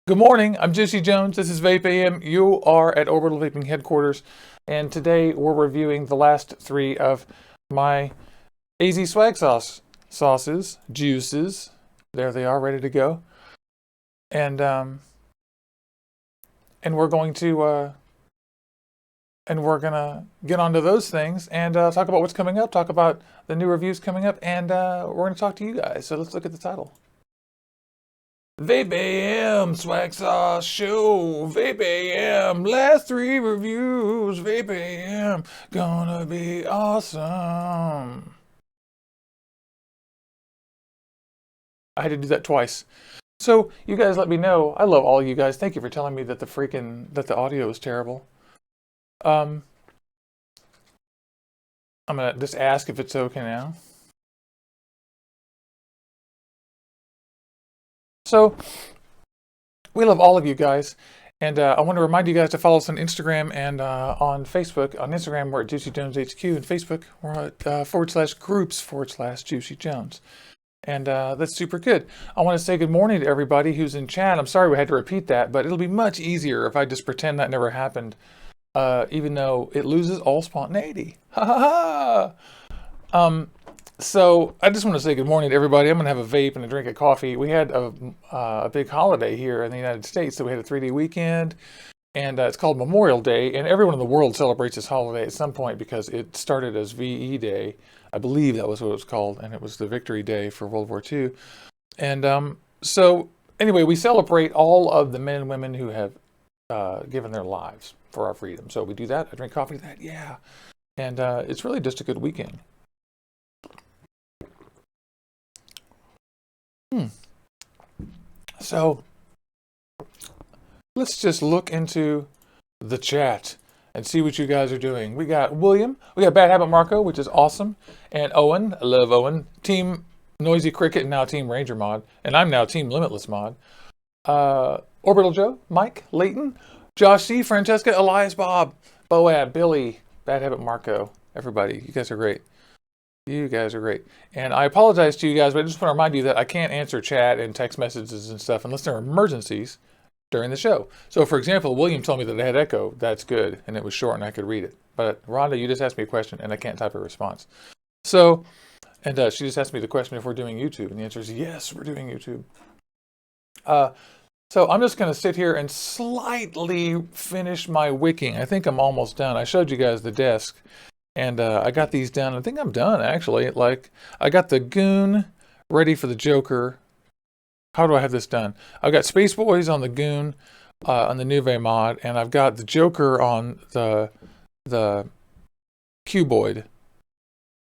Good morning, I'm Juicy Jones. This is VapeAM. You are at Orbital Vaping headquarters, and today we're reviewing the last three of my AZ Swagg sauces, juices. There they are, ready to go. And we're going to get onto those things and talk about what's coming up, talk about the new reviews coming up, and we're going to talk to you guys. So let's look at the title. VapeAM Swagg Sauce Show. VapeAM last three reviews. VapeAM gonna be awesome. I had to do that twice. So you guys let me know. I love all you guys. Thank you for telling me that the audio is terrible. I'm gonna just ask if it's okay now. So we love all of you guys. And I want to remind you guys to follow us on Instagram and on Facebook. On Instagram, we're at Juicy Jones HQ, and Facebook, we're at /groups/Juicy Jones. And that's super good. I want to say good morning to everybody who's in chat. I'm sorry we had to repeat that, but it'll be much easier if I just pretend that never happened, even though it loses all spontaneity. Ha ha ha! So I just want to say good morning to everybody. I'm going to have a vape and a drink of coffee. We had a big holiday here in the United States, so we had a 3-day weekend, and it's called Memorial Day, and everyone in the world celebrates this holiday at some point because it started as VE Day. I believe that was what it was called, and it was the Victory Day for World War II. And so anyway, we celebrate all of the men and women who have given their lives for our freedom. So we do that. I drink coffee to that, yeah. And it's really just a good weekend. So let's just look into the chat and see what you guys are doing. We got William, we got Bad Habit Marco, which is awesome, and Owen, I love Owen, Team Noisy Cricket, and now Team Ranger Mod, and I'm now Team Limitless Mod. Orbital Joe, Mike, Leighton, Josh C, Francesca, Elias, Bob, Boab, Billy, Bad Habit Marco, everybody, you guys are great. You guys are great. And I apologize to you guys, but I just want to remind you that I can't answer chat and text messages and stuff unless there are emergencies during the show. So, for example, William told me that I had echo. That's good. And it was short and I could read it. But Rhonda, you just asked me a question and I can't type a response. So, and she just asked me the question if we're doing YouTube. And the answer is yes, we're doing YouTube. So I'm just going to sit here and slightly finish my wicking. I think I'm almost done. I showed you guys the desk. And I got these done. I think I'm done, actually. Like, I got the Goon ready for the Joker. How do I have this done? I've got Spaceboys on the Goon, on the Nuve mod, and I've got the Joker on the Cuboid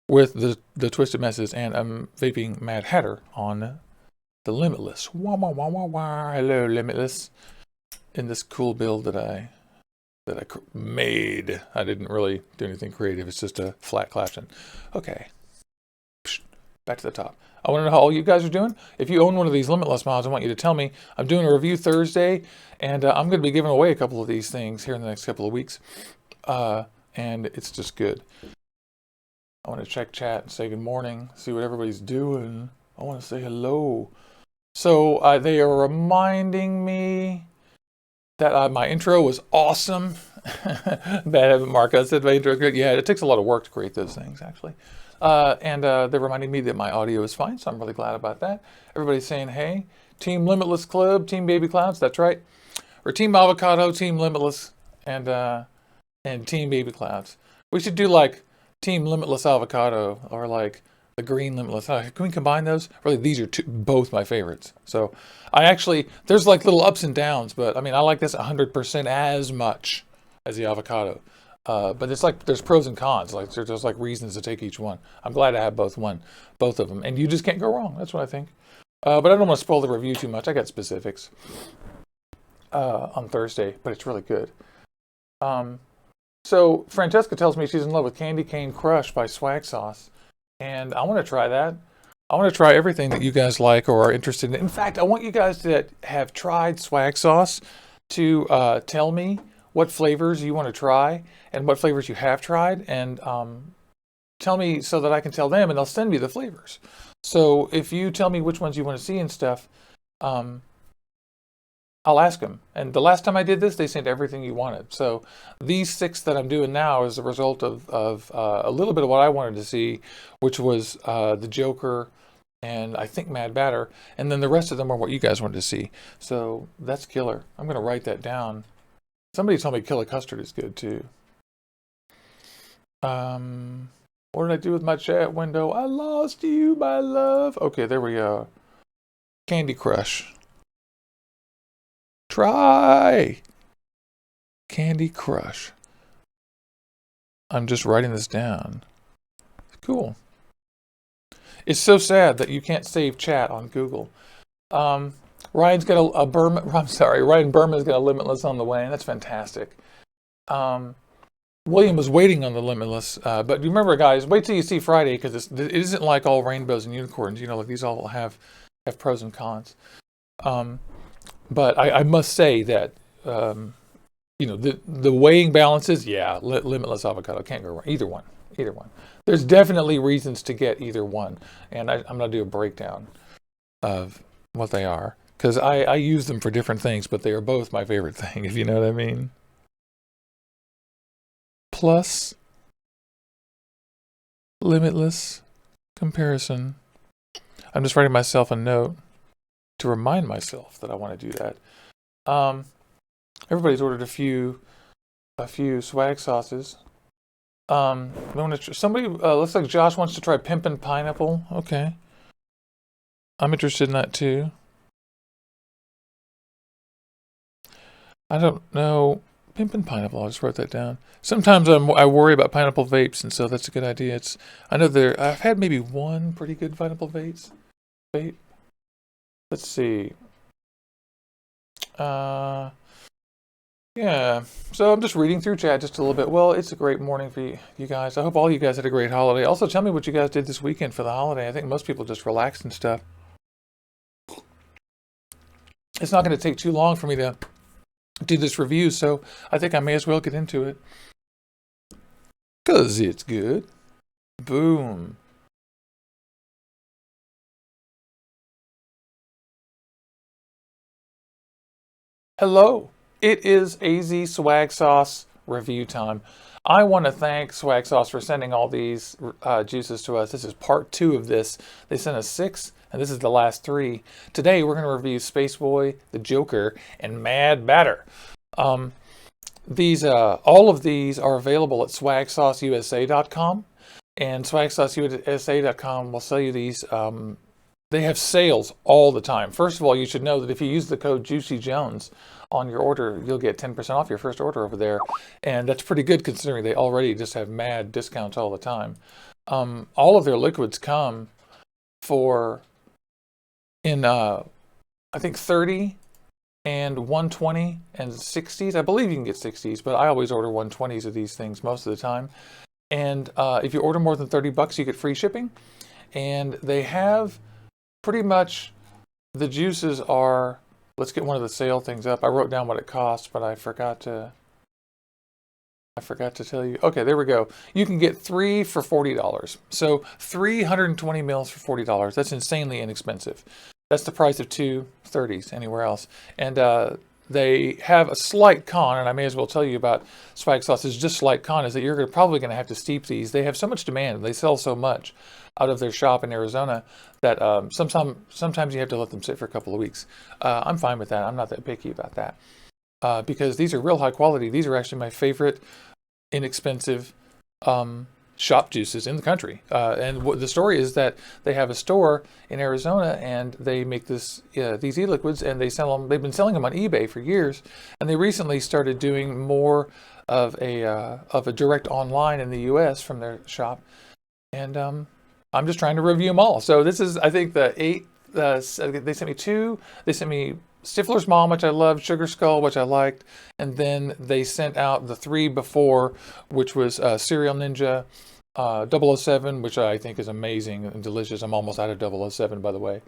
with the Twisted Messes, and I'm vaping Mad Hatter on the Limitless. Wah, wah, wah, wah, wah. Hello, Limitless. In this cool build that I made. I didn't really do anything creative. It's just a flat clapton. Okay. Back to the top. I want to know how all you guys are doing. If you own one of these Limitless mods, I want you to tell me. I'm doing a review Thursday, and I'm going to be giving away a couple of these things here in the next couple of weeks. And it's just good. I want to check chat and say good morning, see what everybody's doing. I want to say hello. So they are reminding me that my intro was awesome. Bad Habit Marco said my intro was good. Yeah, it takes a lot of work to create those things, actually. And they're reminding me that my audio is fine, so I'm really glad about that. Everybody's saying, hey, Team Limitless Club, Team Baby Clouds, that's right. Or Team Avocado, Team Limitless, and Team Baby Clouds. We should do like Team Limitless Avocado, or like the Green Limitless. Can we combine those? Really, these are both my favorites. So I actually, there's like little ups and downs, but I mean, I like this 100% as much as the avocado. But it's like, there's pros and cons. Like there's like reasons to take each one. I'm glad I have both of them. And you just can't go wrong. That's what I think. But I don't want to spoil the review too much. I got specifics on Thursday, but it's really good. So Francesca tells me she's in love with Candy Cane Crush by Swagg Sauce. And I want to try that. I want to try everything that you guys like or are interested in. In fact, I want you guys that have tried Swagg Sauce to tell me what flavors you want to try and what flavors you have tried, and tell me so that I can tell them, and they'll send me the flavors. So if you tell me which ones you want to see and stuff, I'll ask them. And the last time I did this, they sent everything you wanted. So these 6 that I'm doing now is a result of a little bit of what I wanted to see, which was the Joker and I think Mad Batter. And then the rest of them are what you guys wanted to see. So that's killer. I'm going to write that down. Somebody told me Killer Custard is good too. What did I do with my chat window? I lost you, my love. Okay, there we go. Candy Crush. Try Candy Crush. I'm just writing this down. Cool. It's so sad that you can't save chat on Google. Ryan's got a Burma. I'm sorry, Ryan Burma's got a Limitless on the way, and that's fantastic. William was waiting on the Limitless, but remember, guys, wait till you see Friday, because it isn't like all rainbows and unicorns. You know, like these all have pros and cons. But I must say that you know, the weighing balances, yeah, Limitless avocado, can't go wrong. Either one. There's definitely reasons to get either one, and I'm going to do a breakdown of what they are, because I use them for different things, but they are both my favorite thing, if you know what I mean. Plus, Limitless comparison. I'm just writing myself a note to remind myself that I want to do that. Everybody's ordered a few swag sauces. Somebody looks like Josh wants to try Pimpin' Pineapple. Okay, I'm interested in that too. I don't know. Pimpin' Pineapple. I just wrote that down. Sometimes I worry about pineapple vapes, and so that's a good idea. I know I've had maybe one pretty good pineapple vape. Let's see. Yeah. So I'm just reading through chat just a little bit. Well, it's a great morning for you guys. I hope all you guys had a great holiday. Also, tell me what you guys did this weekend for the holiday. I think most people just relaxed and stuff. It's not going to take too long for me to do this review, so I think I may as well get into it. 'Cause it's good. Boom. Hello. It is AZ Swagg Sauce review time. I want to thank Swagg Sauce for sending all these juices to us. This is part 2 of this. They sent us 6, and this is the last 3. Today we're going to review Spaceboy, the Joker, and Mad Batter. All of these are available at SwaggSauceUSA.com, and SwaggSauceUSA.com will sell you these. They have sales all the time. First of all, you should know that if you use the code JuicyJones on your order, you'll get 10% off your first order over there. And that's pretty good considering they already just have mad discounts all the time. All of their liquids come in I think 30 and 120 and 60s. I believe you can get 60s, but I always order 120s of these things most of the time. And if you order more than $30, you get free shipping. And they have pretty much, the juices are, let's get one of the sale things up. I wrote down what it costs, but I forgot to tell you. Okay, there we go. You can get 3 for $40. So 320 mils for $40. That's insanely inexpensive. That's the price of 2 30s anywhere else. And they have a slight con, and I may as well tell you about Swagg Sauce's just slight con, is that you're probably going to have to steep these. They have so much demand. They sell so much out of their shop in Arizona that sometimes you have to let them sit for a couple of weeks. I'm fine with that. I'm not that picky about that because these are real high quality. These are actually my favorite inexpensive shop juices in the country. And the story is that they have a store in Arizona and they make these e-liquids, and they sell them. They've been selling them on eBay for years, and they recently started doing more of a direct online in the U.S. from their shop. And I'm just trying to review them all. So this is, I think, the 8. They sent me 2. They sent me Stifler's Mom, which I loved, Sugar Skull, which I liked, and then they sent out the 3 before, which was Cereal Ninja, 007, which I think is amazing and delicious. I'm almost out of 007, by the way.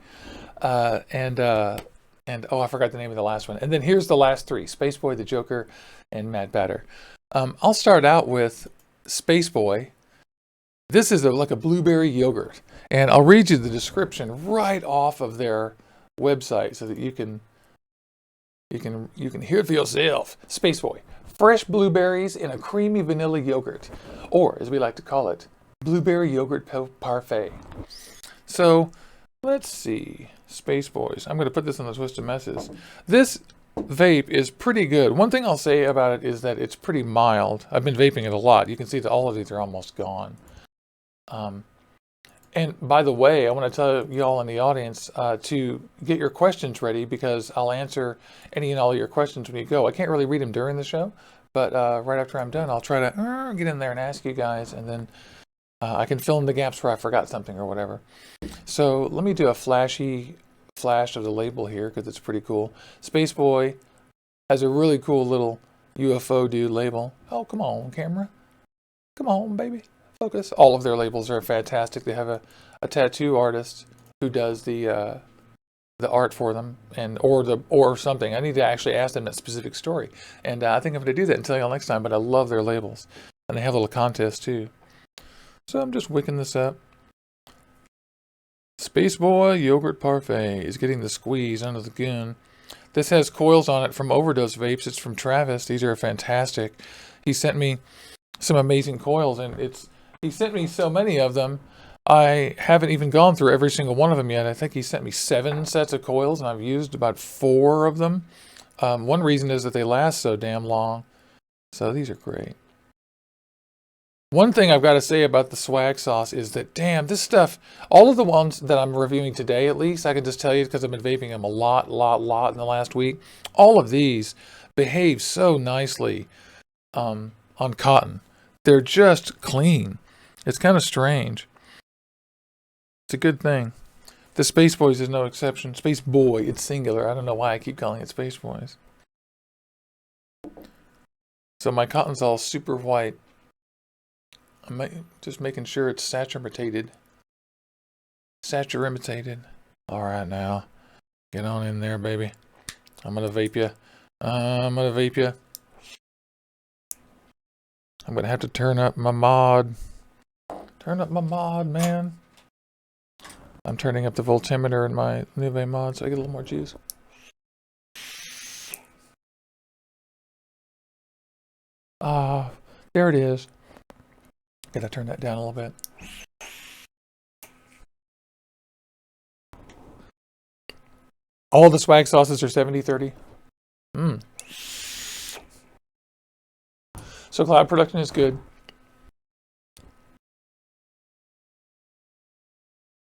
And I forgot the name of the last one. And then here's the last 3, Spaceboy, the Joker, and Mad Batter. I'll start out with Spaceboy. This is like a blueberry yogurt. And I'll read you the description right off of their website so that you can You can hear it for yourself. Spaceboy. Fresh blueberries in a creamy vanilla yogurt, or as we like to call it, blueberry yogurt parfait. So let's see, Spaceboys. I'm going to put this on the Twisted Messes. This vape is pretty good. One thing I'll say about it is that it's pretty mild. I've been vaping it a lot. You can see that all of these are almost gone. And by the way, I want to tell y'all in the audience to get your questions ready, because I'll answer any and all of your questions when you go. I can't really read them during the show, but right after I'm done, I'll try to get in there and ask you guys, and then I can fill in the gaps where I forgot something or whatever. So let me do a flash of the label here, because it's pretty cool. Spaceboy has a really cool little UFO dude label. Oh, come on, camera. Come on, baby. Focus. All of their labels are fantastic. They have a tattoo artist who does the art for them, or something. I need to actually ask them that specific story, and I think I'm going to do that and tell y'all next time. But I love their labels, and they have a little contest too. So I'm just wicking this up. Spaceboy Yogurt Parfait is getting the squeeze under the gun. This has coils on it from Overdose Vapes. It's from Travis. These are fantastic. He sent me some amazing coils, and he sent me so many of them, I haven't even gone through every single one of them yet. I think he sent me 7 sets of coils, and I've used about 4 of them. One reason is that they last so damn long. So these are great. One thing I've got to say about the Swagg Sauce is that, damn, this stuff, all of the ones that I'm reviewing today, at least, I can just tell you because I've been vaping them a lot in the last week. All of these behave so nicely on cotton. They're just clean. It's kind of strange. It's a good thing. The Spaceboys is no exception. Spaceboy, it's singular. I don't know why I keep calling it Spaceboys. So my cotton's all super white. I'm just making sure it's saturated. All right, now. Get on in there, baby. I'm going to vape you. I'm going to have to turn up my mod. Man. I'm turning up the voltimeter in my Nuve mod so I get a little more juice. There it is. Gotta turn that down a little bit. All the Swagg sauces are 70-30. So cloud production is good.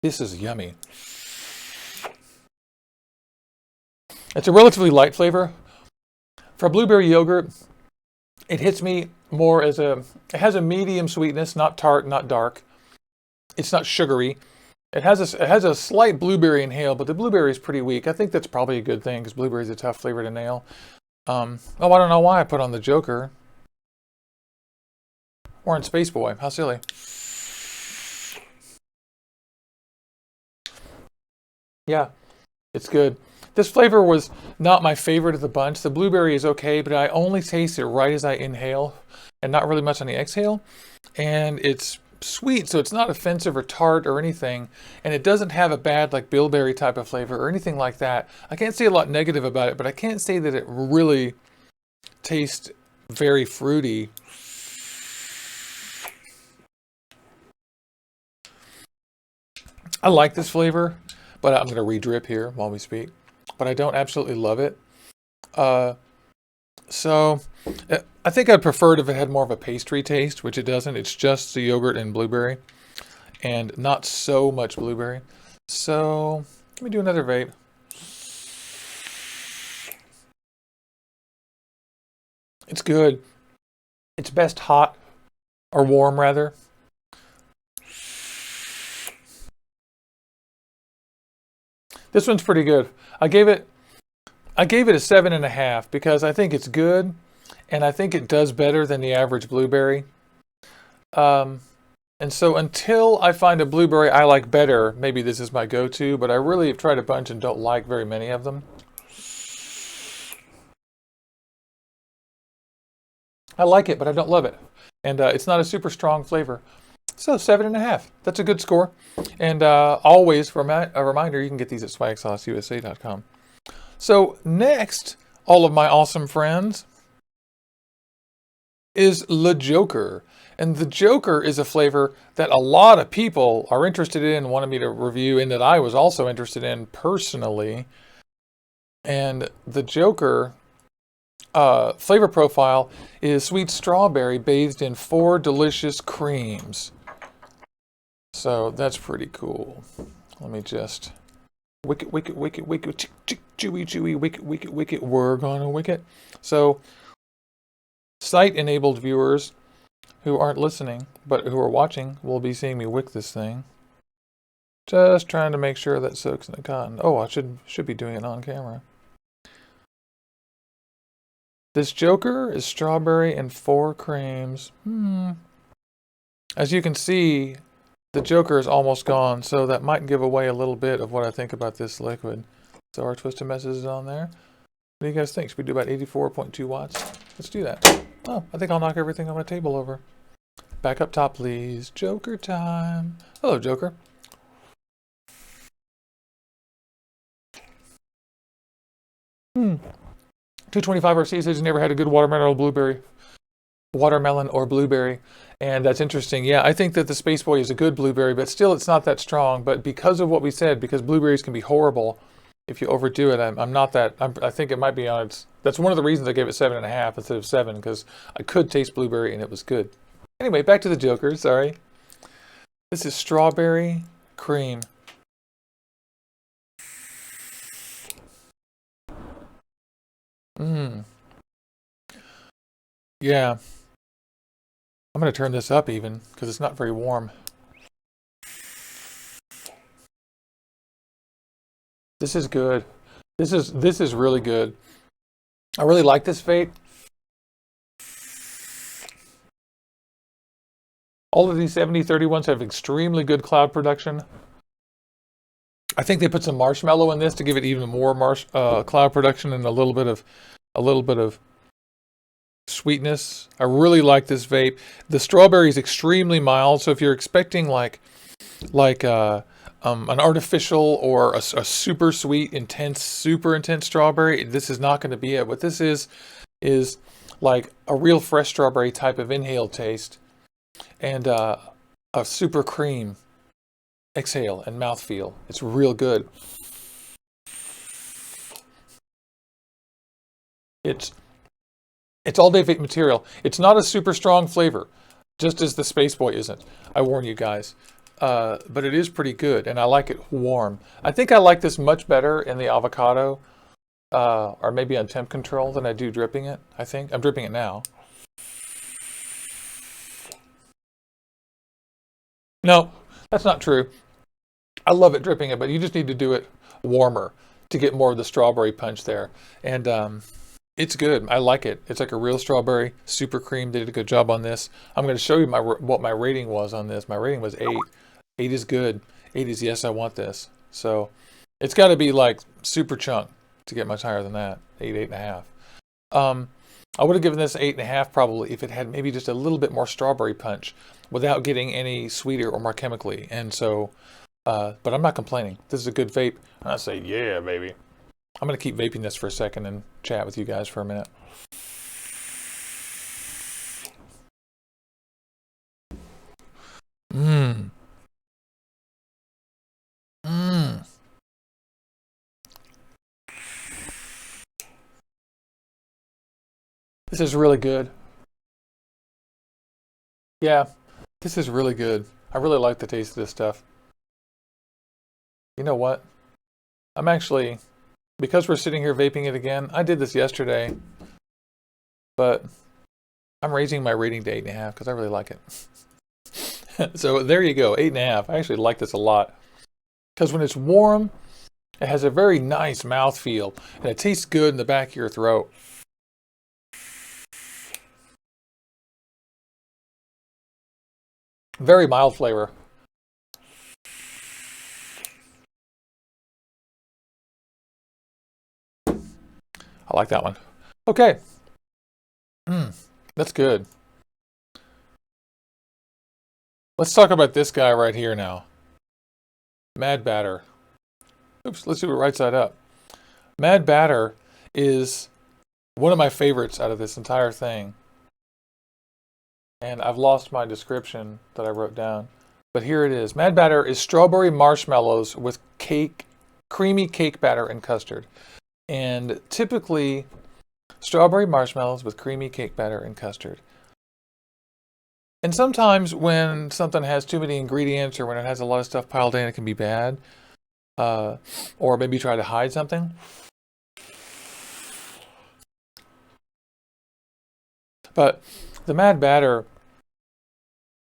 This is yummy. It's a relatively light flavor. For blueberry yogurt, it hits me more as it has a medium sweetness, not tart, not dark. It's not sugary. It has a slight blueberry inhale, but the blueberry is pretty weak. I think that's probably a good thing, because blueberry is a tough flavor to nail. Oh, I don't know why I put on the Joker. Or in Spaceboy. How silly. Yeah, it's good. This flavor was not my favorite of the bunch. The blueberry is okay, but I only taste it right as I inhale and not really much on the exhale. And it's sweet, so it's not offensive or tart or anything. And it doesn't have a bad like bilberry type of flavor or anything like that. I can't say a lot negative about it, but I can't say that it really tastes very fruity. I like this flavor, but I'm going to re-drip here while we speak. But I don't absolutely love it. So I think I'd prefer it if it had more of a pastry taste, which it doesn't. It's just the yogurt and blueberry, and not so much blueberry. So let me do another vape. It's good. It's best hot, or warm rather. This one's pretty good. I gave it a 7.5 because I think it's good, and I think it does better than the average blueberry. And so until I find a blueberry I like better, maybe this is my go-to, but I really have tried a bunch and don't like very many of them. I like it, but I don't love it. And it's not a super strong flavor. So 7.5. That's a good score. And always, a reminder, you can get these at SwaggSauceUSA.com. So next all of my awesome friends, is Le Joker. And the Joker is a flavor that a lot of people are interested in and wanted me to review, and that I was also interested in personally. And the Joker flavor profile is sweet strawberry bathed in 4 delicious creams. So that's pretty cool. Let me just wick it, chewy, wick it. We're gonna wick it. So sight-enabled viewers who aren't listening, but who are watching, will be seeing me wick this thing. Just trying to make sure that soaks in the cotton. Oh, I should be doing it on camera. This Joker is strawberry and 4 creams. As you can see, the Joker is almost gone, so that might give away a little bit of what I think about this liquid. So our Twisted Messes is on there. What do you guys think? Should we do about 84.2 watts? Let's do that. Oh, I think I'll knock everything on my table over. Back up top, please. Joker time. Hello, Joker. Hmm. 225 RC says he's never had a good watermelon or blueberry, and that's interesting. Yeah, I think that the Spaceboy is a good blueberry, but still it's not that strong. But because of what we said, because blueberries can be horrible if you overdo it, I'm not that. I think it might be on its. That's one of the reasons I gave it 7.5 instead of 7, because I could taste blueberry and it was good. Anyway, back to the Joker. Sorry. This is strawberry cream. Yeah. I'm going to turn this up even, because it's not very warm. This is good. This is really good. I really like this vape. All of these 7031s have extremely good cloud production. I think they put some marshmallow in this to give it even more cloud production and a little bit of sweetness. I really like this vape. The strawberry is extremely mild, so if you're expecting like an artificial or a super sweet, super intense strawberry, this is not going to be it. What this is like a real fresh strawberry type of inhaled taste, and a super cream exhale and mouthfeel. It's real good. It's all day vape material. It's not a super strong flavor, just as the Spaceboy isn't. I warn you guys. But it is pretty good, and I like it warm. I think I like this much better in the avocado, or maybe on temp control than I do dripping it, I think. I'm dripping it now. No, that's not true. I love it dripping it, but you just need to do it warmer to get more of the strawberry punch there. And it's good. I like it. It's like a real strawberry, super cream. They did a good job on this. I'm going to show you what my rating was on this. My rating was 8. 8 is good. 8 is yes, I want this. So it's got to be like super chunk to get much higher than that. 8, 8.5. I would have given this 8.5 probably if it had maybe just a little bit more strawberry punch without getting any sweeter or more chemically. And so, but I'm not complaining. This is a good vape. And I say, yeah, baby. I'm going to keep vaping this for a second and chat with you guys for a minute. This is really good. Yeah, this is really good. I really like the taste of this stuff. You know what? I'm actually, because we're sitting here vaping it again, I did this yesterday, but I'm raising my rating to 8.5 because I really like it. So there you go, 8.5. I actually like this a lot because when it's warm, it has a very nice mouthfeel and it tastes good in the back of your throat. Very mild flavor. I like that one. Okay. That's good. Let's talk about this guy right here now. Mad Batter. Oops, let's do it right side up. Mad Batter is one of my favorites out of this entire thing, and I've lost my description that I wrote down, but here it is. Mad Batter is strawberry marshmallows with creamy cake batter and custard. And typically, strawberry marshmallows with creamy cake batter and custard. And sometimes when something has too many ingredients or when it has a lot of stuff piled in, it can be bad. Or maybe try to hide something. But the Mad Batter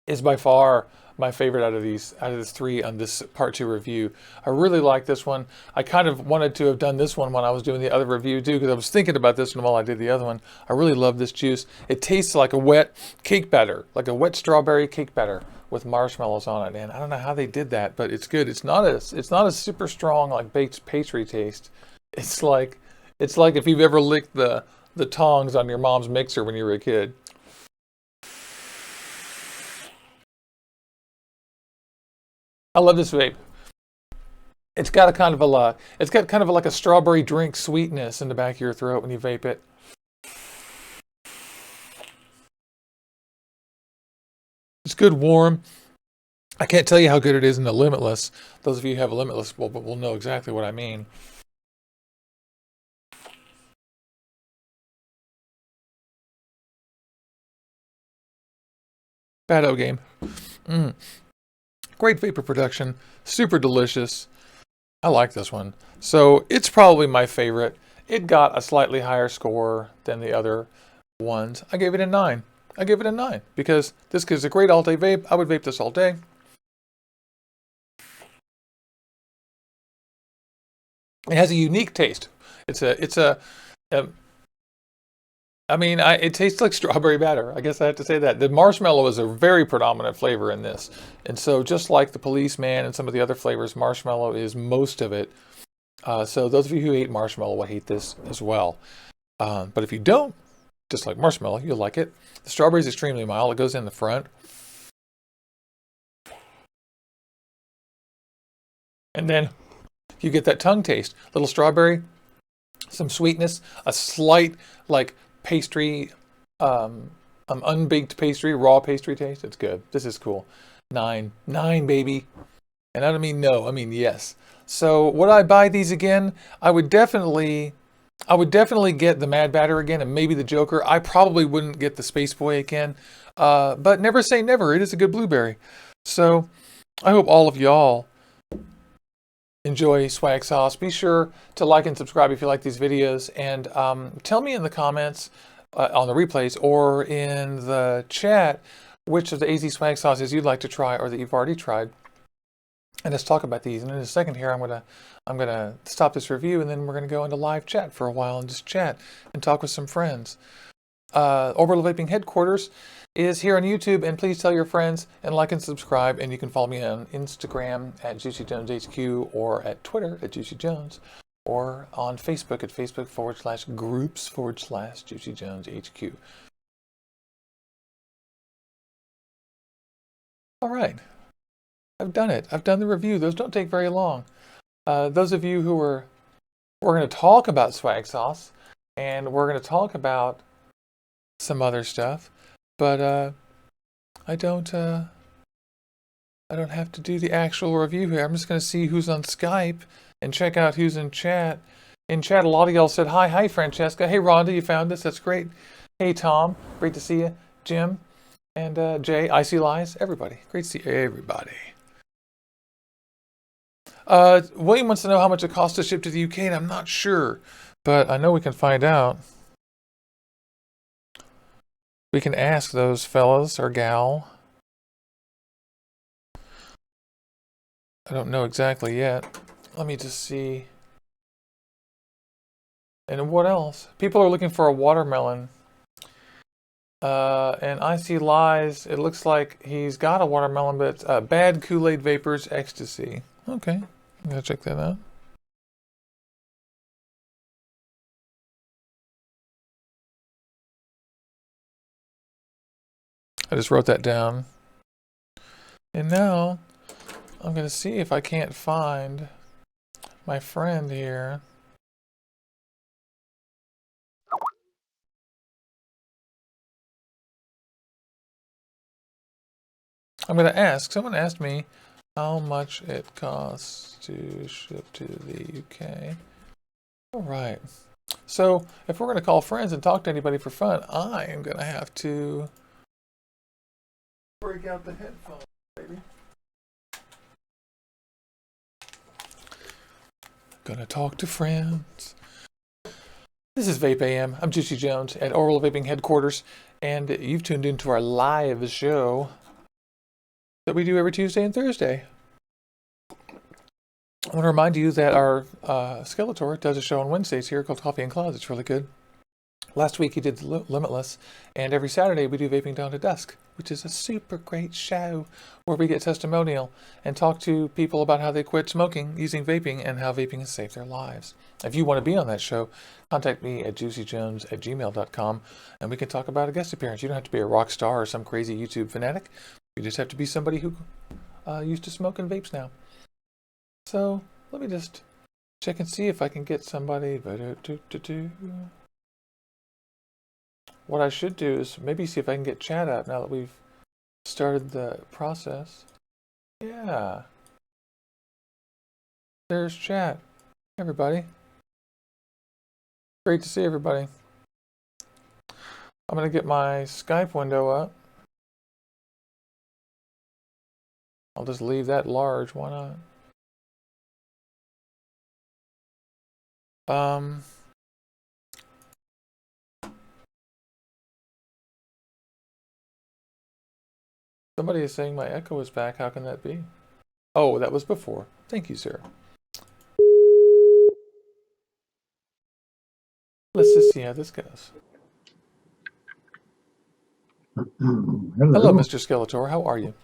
is by far my favorite out of these three on this part 2 review. I really like this one. I kind of wanted to have done this one when I was doing the other review too, because I was thinking about this one while I did the other one. I really love this juice. It tastes like a wet cake batter, like a wet strawberry cake batter with marshmallows on it. And I don't know how they did that, but it's good. It's not a super strong like baked pastry taste. It's like if you've ever licked the tongs on your mom's mixer when you were a kid. I love this vape. It's got a kind of like a strawberry drink sweetness in the back of your throat when you vape it. It's good warm. I can't tell you how good it is in the Limitless. Those of you who have a Limitless will know exactly what I mean. Bad game. Great vapor production, super delicious. I like this one. So it's probably my favorite. It got a slightly higher score than the other ones. I gave it a 9. I gave it a 9 because this is a great all-day vape. I would vape this all day. It has a unique taste. It tastes like strawberry batter. I guess I have to say that. The marshmallow is a very predominant flavor in this. And so just like the Policeman and some of the other flavors, marshmallow is most of it. So those of you who hate marshmallow will hate this as well. But if you don't dislike marshmallow, you'll like it. The strawberry is extremely mild. It goes in the front. And then you get that tongue taste. Little strawberry, some sweetness, a slight like pastry, unbaked pastry, raw pastry taste. It's good. This is cool. 9, baby. And I don't mean no, I mean yes. So would I buy these again? I would definitely get the Mad Batter again and maybe the Joker. I probably wouldn't get the Spaceboy again. But never say never. It is a good blueberry. So I hope all of y'all enjoy Swagg Sauce. Be sure to like and subscribe if you like these videos, and tell me in the comments on the replays or in the chat which of the AZ Swagg Sauces you'd like to try or that you've already tried. And let's talk about these. And in a second here, I'm gonna stop this review, and then we're gonna go into live chat for a while and just chat and talk with some friends. Orbital Vaping headquarters is here on YouTube, and please tell your friends and like and subscribe, and you can follow me on Instagram at JuicyJonesHQ or at Twitter at JuicyJones or on Facebook at Facebook.com/groups/JuicyJonesHQ. All right, I've done it. I've done the review. Those don't take very long. Those of you we're going to talk about Swagg Sauce, and we're going to talk about some other stuff. But I don't have to do the actual review here. I'm just going to see who's on Skype and check out who's in chat. In chat, a lot of y'all said, hi, Francesca. Hey, Rhonda, you found us. That's great. Hey, Tom. Great to see you. Jim and Jay, Icy Lies, everybody. Great to see everybody. William wants to know how much it costs to ship to the UK, and I'm not sure, but I know we can find out. We can ask those fellas or gal. I don't know exactly yet. Let me just see. And what else? People are looking for a watermelon. And I see lies. It looks like he's got a watermelon, but it's Bad Kool-Aid Vapors Ecstasy. Okay, I'm gonna check that out. I just wrote that down. And now I'm going to see if I can't find my friend here. I'm going to ask. Someone asked me how much it costs to ship to the UK. All right. So if we're going to call friends and talk to anybody for fun, I am going to have to break out the headphones, baby. Gonna talk to friends. This is VapeAM. I'm Juicy Jones at Orbital Vaping headquarters, and you've tuned into our live show that we do every Tuesday and Thursday. I want to remind you that our Skeletor does a show on Wednesdays here called Coffee and Clouds. It's really good. Last week he did Limitless, and every Saturday we do Vaping Down to Dusk, which is a super great show where we get testimonial and talk to people about how they quit smoking using vaping and how vaping has saved their lives. If you want to be on that show, contact me at juicyjones@gmail.com and we can talk about a guest appearance. You don't have to be a rock star or some crazy YouTube fanatic. You just have to be somebody who used to smoke and vapes now. So let me just check and see if I can get somebody. What I should do is maybe see if I can get chat up now that we've started the process. Yeah. There's chat. Everybody. Great to see everybody. I'm going to get my Skype window up. I'll just leave that large. Why not? Somebody is saying my echo is back. How can that be? Oh, that was before. Thank you, sir. Let's just see how this goes. Hello, Mr. Skeletor. How are you?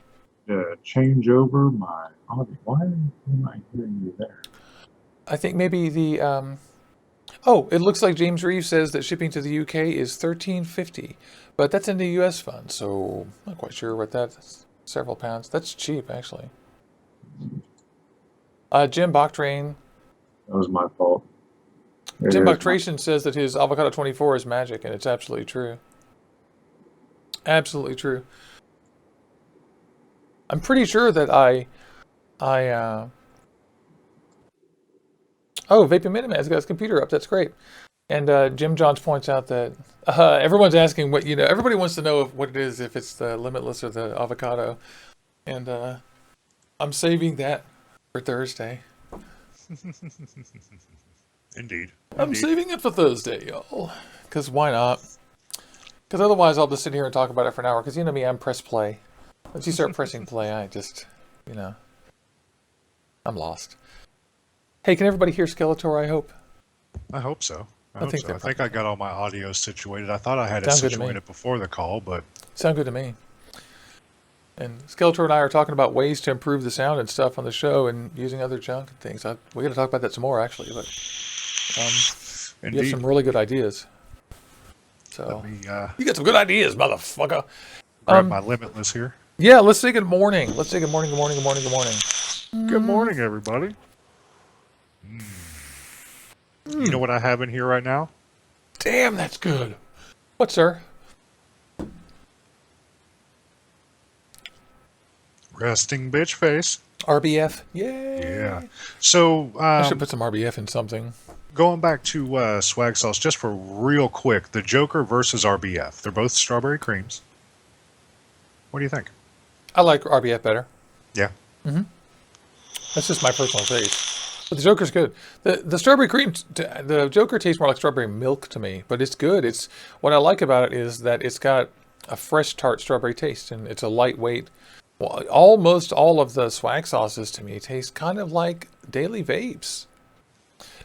Change over my audio. Why am I hearing you there? I think maybe the oh, it looks like James Reeves says that shipping to the UK is $13.50, but that's in the US fund, so I'm not quite sure what that's. Several pounds. That's cheap, actually. Jim Bachtrain. That was my fault. Jim Bachtrain says that his avocado 24 is magic, and it's absolutely true. Absolutely true. I'm pretty sure that oh, VapeAM Miniman's got his computer up. That's great. And Jim Johns points out that everyone's asking what, everybody wants to know what it is, if it's the Limitless or the avocado. And I'm saving that for Thursday. Indeed. I'm saving it for Thursday, y'all. Because why not? Because otherwise I'll just sit here and talk about it for an hour. Because you know me, I'm press play. Once you start pressing play, I just, I'm lost. Hey, can everybody hear Skeletor, I hope? I hope so. I think I got all my audio situated. I thought I had it situated before the call, but... Sound good to me. And Skeletor and I are talking about ways to improve the sound and stuff on the show and using other junk and things. We're going to talk about that some more, actually. But you have some really good ideas. So you got some good ideas, motherfucker. Grab my Limitless here. Yeah, let's say good morning. Let's say good morning, good morning, good morning, good morning. Good morning, everybody. You know what I have in here right now? Damn, that's good. What, sir? Resting bitch face. RBF. Yay. Yeah. So I should put some RBF in something. Going back to Swagg Sauce, just for real quick, the Joker versus RBF. They're both strawberry creams. What do you think? I like RBF better. Yeah. Mm-hmm. That's just my personal taste. But the Joker's good. The strawberry cream, the Joker tastes more like strawberry milk to me, but it's good. It's what I like about it is that it's got a fresh tart strawberry taste, and it's a lightweight. Well, almost all of the Swagg sauces to me taste kind of like daily vapes,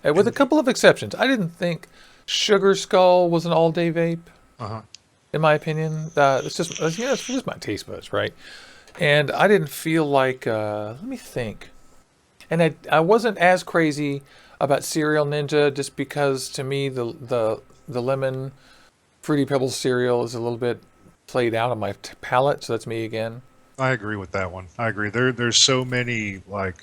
with a couple of exceptions. I didn't think Sugar Skull was an all-day vape, in my opinion. It's just it's just my taste buds, right? And I didn't feel like. Let me think. And I wasn't as crazy about Cereal Ninja just because to me the lemon Fruity Pebbles cereal is a little bit played out on my palate, so that's me again. I agree with that one. I agree. There's so many like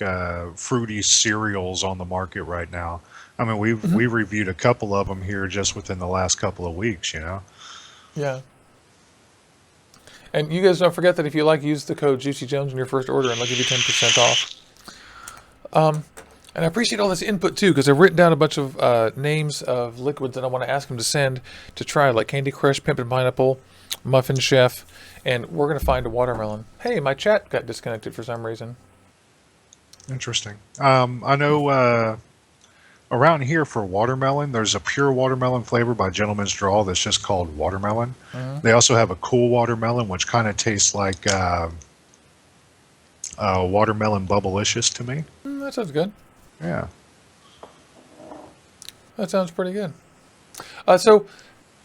fruity cereals on the market right now. I mean, we reviewed a couple of them here just within the last couple of weeks, Yeah. And you guys don't forget that if you like, use the code Juicy Jones in your first order, and they'll give you 10% off. And I appreciate all this input too, because I've written down a bunch of names of liquids that I want to ask them to send to try, like Candy Crush, Pimpin' Pineapple, Muffin Chef, and we're going to find a watermelon. Hey, my chat got disconnected for some reason. Interesting. I know around here for watermelon, there's a pure watermelon flavor by Gentleman's Draw that's just called watermelon. They also have a cool watermelon, which kind of tastes like watermelon bubblicious to me. That sounds good. Yeah. That sounds pretty good. So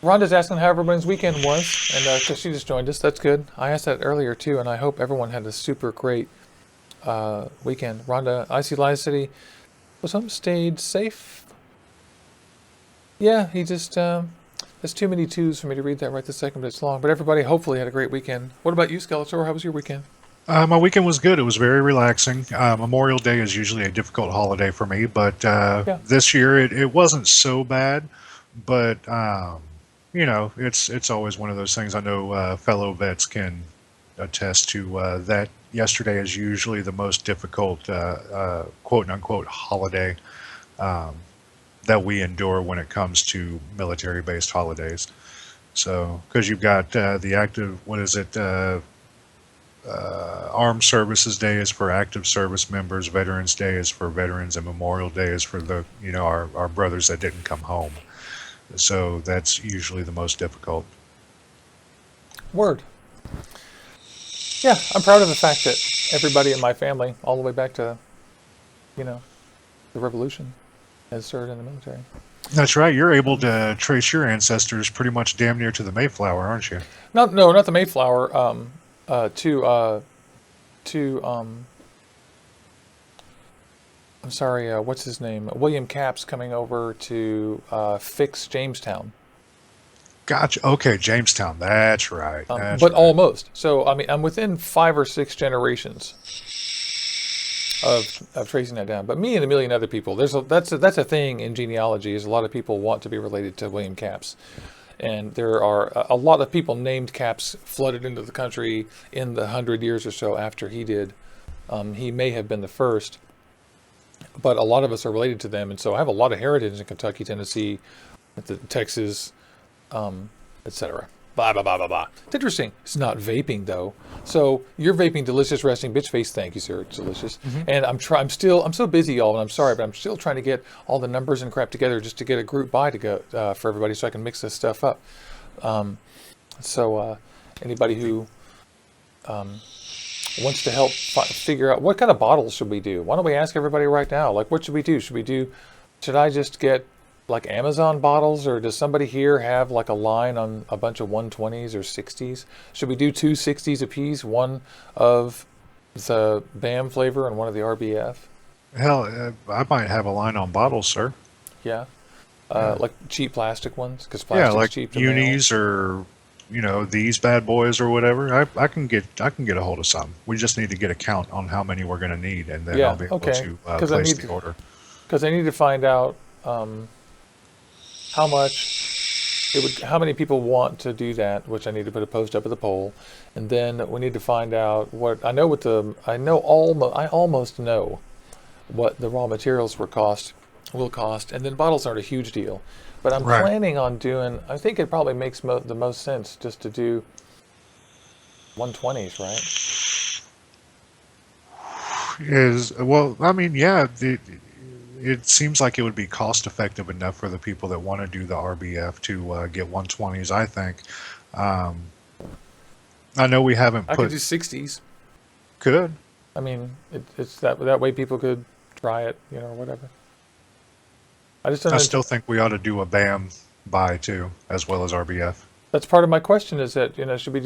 Rhonda's asking how everyone's weekend was, and because she just joined us, that's good. I asked that earlier too, and I hope everyone had a super great weekend. Rhonda, IC Live City, was home, stayed safe. Yeah, he just, there's too many twos for me to read that right this second, but it's long. But everybody hopefully had a great weekend. What about you, Skeletor? How was your weekend? My weekend was good. It was very relaxing. Memorial Day is usually a difficult holiday for me, but this year it wasn't so bad. But you know, it's always one of those things. I know fellow vets can attest to that. Yesterday is usually the most difficult, quote unquote, holiday that we endure when it comes to military-based holidays. So, because you've got the active, what is it? Armed Services Day is for active service members. Veterans Day is for veterans, and Memorial Day is for the our brothers that didn't come home. So that's usually the most difficult. Word. Yeah, I'm proud of the fact that everybody in my family, all the way back to, the Revolution, has served in the military. That's right. You're able to trace your ancestors pretty much damn near to the Mayflower, aren't you? Not the Mayflower. I'm sorry, what's his name? William Capps coming over to fix Jamestown. Gotcha. Okay, Jamestown. That's right. But right. almost. So, I mean, I'm within 5 or 6 generations of tracing that down. But me and a million other people, that's a thing in genealogy, is a lot of people want to be related to William Capps. And there are a lot of people named Capps flooded into the country in the 100 years or so after he did. He may have been the first, but a lot of us are related to them. And so I have a lot of heritage in Kentucky, Tennessee, Texas, etc. Blah, blah, blah, blah, blah. It's interesting. It's not vaping, though. So you're vaping Delicious Resting Bitch Face. Thank you, sir. It's delicious. And I'm so busy, y'all, and I'm sorry, but I'm still trying to get all the numbers and crap together just to get a group buy to go for everybody so I can mix this stuff up. Anybody who wants to help figure out what kind of bottles should we do? Why don't we ask everybody right now? Like, what should we do? Should I just get like Amazon bottles, or does somebody here have like a line on a bunch of 120s or 60s? Should we do 2 60s apiece, one of the VapeAM flavor and one of the RBF? Hell, I might have a line on bottles, sir. Yeah. Like cheap plastic ones, because plastic's like cheap to mail. unis or these bad boys or whatever. I can get a hold of some. We just need to get a count on how many we're going to need, and then I'll be able to place the order. Because I need to find out how many people want to do that, which I need to put a post up at the poll, and then we need to find out I almost know what the raw materials will cost, and then bottles aren't a huge deal, but I'm planning on doing. I think it probably makes the most sense just to do 120s, right? It seems like it would be cost effective enough for the people that want to do the RBF to get 120s, I think. I know we haven't I could do 60s. Could. I mean, it's that way people could try it, or whatever. I still think we ought to do a VapeAM buy too, as well as RBF. That's part of my question, is that, should we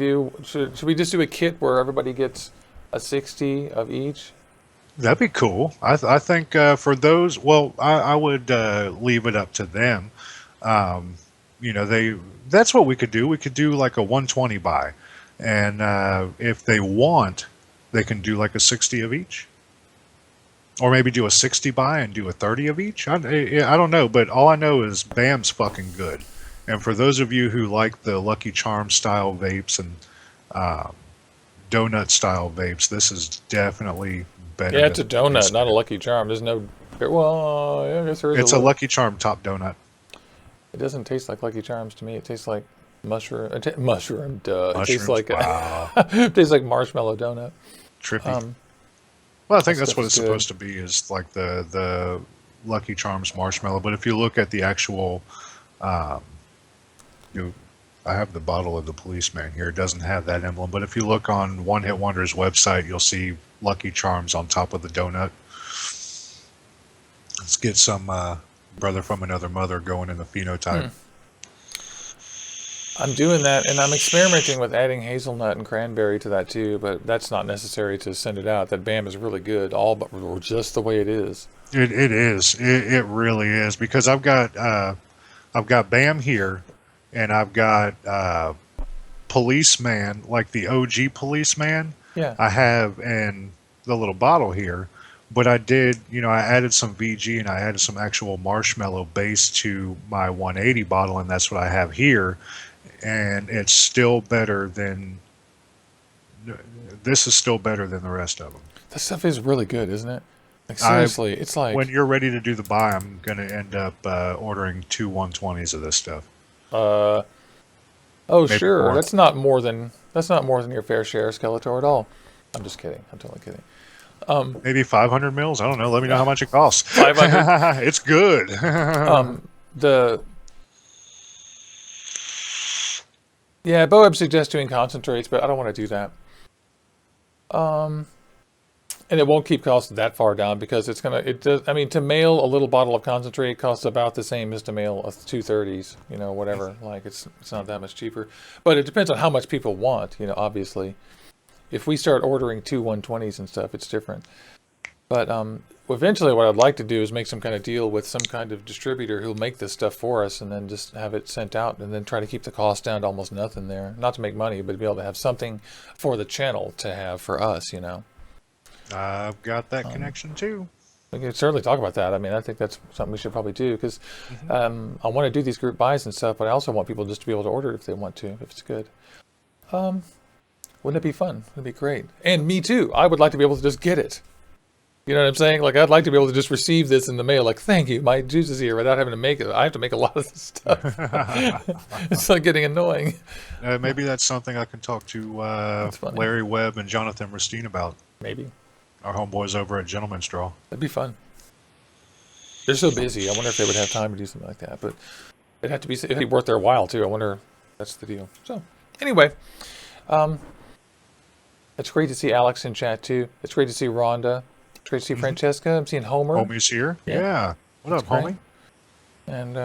just do a kit where everybody gets a 60 of each? That'd be cool. I think for those, I would leave it up to them. That's what we could do. We could do like a 120 buy, and if they want, they can do like a 60 of each, or maybe do a 60 buy and do a 30 of each. I don't know, but all I know is VapeAM's fucking good. And for those of you who like the Lucky Charms style vapes and um, donut style vapes. This is definitely better. Yeah, it's a than the donut, Police not a Man. Lucky Charm. There's no. Well, yeah, I guess there is a It's a little. Lucky Charm top donut. It doesn't taste like Lucky Charms to me. It tastes like mushroom. Mushroom. Duh. It tastes Mushrooms. like Wow, it tastes like marshmallow donut. trippy. Um, Well, I that think that's stuff what is it's good. supposed to be. Is like the Lucky Charms marshmallow. But if you look at the actual, um, you, I have the bottle of the policeman here. It doesn't have that emblem. But if you look on One Hit Wonder's website, you'll see Lucky Charms on top of the donut. Let's get some brother from another mother going in the phenotype. Hmm. I'm doing that, and I'm experimenting with adding hazelnut and cranberry to that too. But that's not necessary to send it out. That BAM is really good, all but just the way it is. It is. It really is because I've got Bam here, and I've got Policeman, like the OG Policeman. Yeah. I have in the little bottle here, but I did, I added some VG and I added some actual marshmallow base to my 180 bottle, and that's what I have here. And it's still better than this is still better than the rest of them. That stuff is really good, isn't it? Like I seriously, it's like When you're ready to do the buy, I'm gonna end up ordering two 120s of this stuff. oh Maybe sure, more. that's not more than your fair share, Skeletor, at all. I'm just kidding. I'm totally kidding. Maybe 500 mils. I don't know. Let me know how much it costs. 500. It's good. The yeah, Boab suggests doing concentrates, but I don't want to do that. And it won't keep costs that far down because it does. I mean, to mail a little bottle of concentrate costs about the same as to mail a 230s. Whatever. Like it's not that much cheaper. But it depends on how much people want. Obviously, if we start ordering two 120s and stuff, it's different. But eventually, what I'd like to do is make some kind of deal with some kind of distributor who'll make this stuff for us, and then just have it sent out, and then try to keep the cost down to almost nothing there. Not to make money, but to be able to have something for the channel to have for us. I've got that connection too. We can certainly talk about that. I mean, I think that's something we should probably do because I want to do these group buys and stuff, but I also want people just to be able to order it if they want to, if it's good. Wouldn't it be fun? It'd be great. And me too. I would like to be able to just get it. You know what I'm saying? Like, I'd like to be able to just receive this in the mail. Like, thank you, my juice is here, without having to make it. I have to make a lot of this stuff. It's like getting annoying. Maybe that's something I can talk to funny. Larry Webb and Jonathan Rustine about. Maybe. Our homeboys over at Gentleman's Draw. That'd be fun. They're so busy. I wonder if they would have time to do something like that. But it'd be worth their while, too. I wonder if that's the deal. So, anyway. It's great to see Alex in chat, too. It's great to see Rhonda. It's great to see Francesca. I'm seeing Homer. Homie's here? Yeah. What up, great. homie? And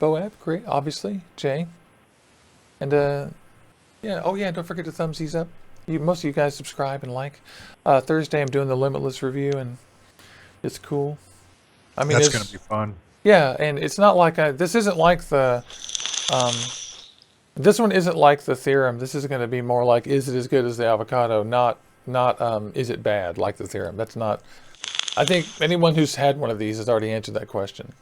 Boab, great, obviously. Jay. And, yeah. Oh, yeah, don't forget to thumbs these up. Most of you guys subscribe and like. Thursday, I'm doing the Limitless review, and it's cool. I mean, That's going to be fun. Yeah, and it's not like this isn't like the... this one isn't like the theorem. This is going to be more like, is it as good as the avocado? Not is it bad like the theorem? That's not... I think anyone who's had one of these has already answered that question.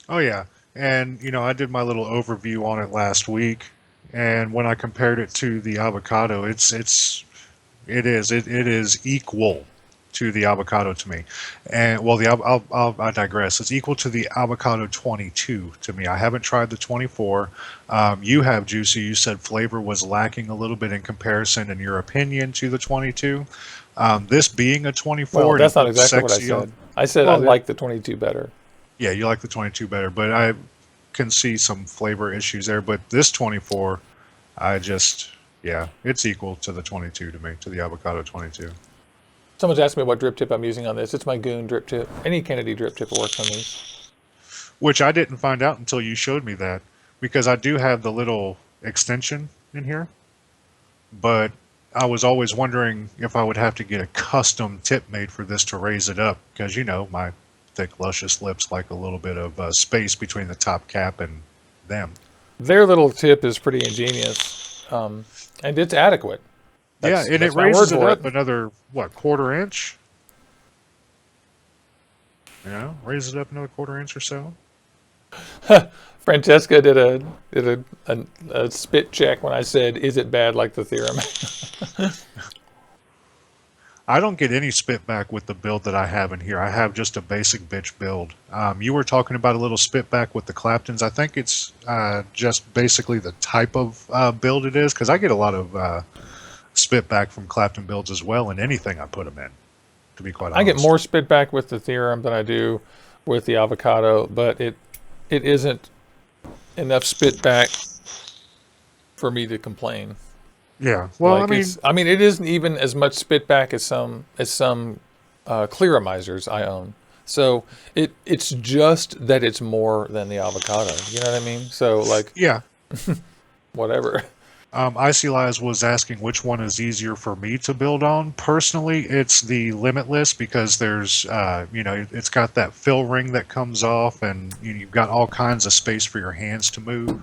Oh, yeah. And, I did my little overview on it last week. And when I compared it to the avocado, it is equal to the avocado to me. And well, I digress. It's equal to the avocado 22 to me. I haven't tried the 24. You have, Juicy. You said flavor was lacking a little bit in comparison, in your opinion, to the 22. This being a 24, well, that's not exactly what I said. I said I like the 22 better. Yeah, you like the 22 better, but I can see some flavor issues there. But this 24, it's equal to the 22 to me, to the avocado 22. Someone's asked me what drip tip I'm using on this. It's my Goon drip tip. Any Kennedy drip tip works on these. Which I didn't find out until you showed me that, because I do have the little extension in here, but I was always wondering if I would have to get a custom tip made for this to raise it up, because my thick, luscious lips like a little bit of space between the top cap and them. Their little tip is pretty ingenious, and it's adequate. And it raises it up another, quarter inch? Raise it up another quarter inch or so. Francesca did a spit check when I said, "Is it bad like the theorem?" I don't get any spit back with the build that I have in here. I have just a basic bitch build. You were talking about a little spit back with the Claptons. I think it's just basically the type of build it is, because I get a lot of spit back from Clapton builds as well in anything I put them in, to be quite honest. I get more spit back with the theorem than I do with the avocado, but it isn't enough spit back for me to complain. Yeah, well, Like I mean, it isn't even as much spit back as some clearamizers I own. So it's just that it's more than the avocado. You know what I mean? So like, yeah. whatever. Icy Lies was asking which one is easier for me to build on. Personally, it's the Limitless, because there's, it's got that fill ring that comes off, and you've got all kinds of space for your hands to move.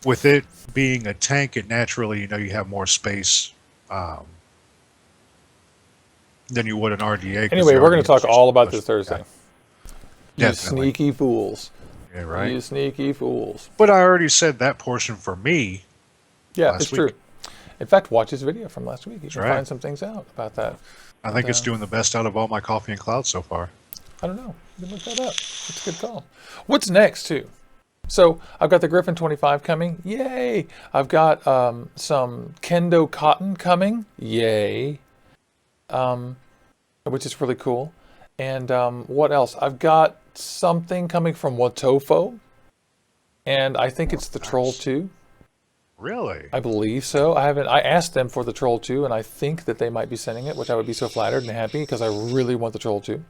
With it being a tank, it naturally, you have more space than you would an RDA. Anyway, we're going to talk all about this Thursday. Yeah. You sneaky fools. Yeah, right. You sneaky fools. But I already said that portion for me. Yeah, it's true. In fact, watch his video from last week. You can right. find some things out about that. I think it's doing the best out of all my coffee and clouds so far. I don't know. You can look that up. It's a good call. What's next, too? So I've got the Griffin 25 coming. Yay! I've got some Kendo Cotton coming. Yay! Which is really cool. And what else? I've got something coming from Watofo. And I think it's the Troll 2. Really? I believe so. I asked them for the Troll 2, and I think that they might be sending it, which I would be so flattered and happy, because I really want the Troll 2.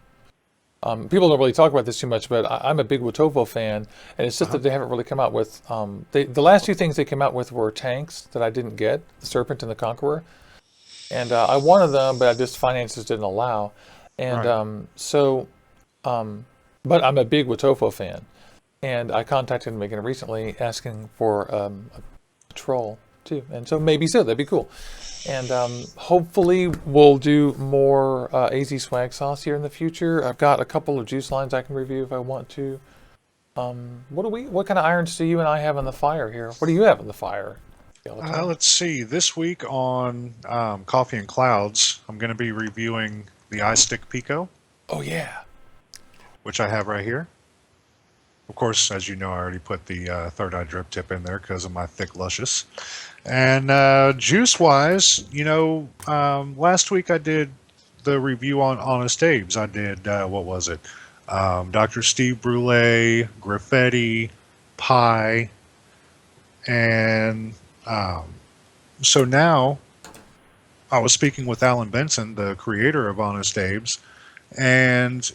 People don't really talk about this too much, but I'm a big Watofo fan, and it's just that they haven't really come out with... the last two things they came out with were tanks that I didn't get, the Serpent and the Conqueror. And I wanted them, but just finances didn't allow. And but I'm a big Watofo fan. And I contacted them again recently asking for a Troll too, and so maybe so, that'd be cool. And hopefully we'll do more AZ Swagg Sauce here in the future. I've got a couple of juice lines I can review if I want to. What kind of irons do you and I have on the fire here? What do you have on the fire? Let's see. This week on Coffee and Clouds, I'm going to be reviewing the iStick Pico. Oh yeah, which I have right here. Of course, as you know, I already put the third eye drip tip in there because of my thick luscious. And juice-wise, last week I did the review on Honest Abe's. I did, what was it? Dr. Steve Brule, Graffiti, Pie, and so now I was speaking with Alan Benson, the creator of Honest Abe's, and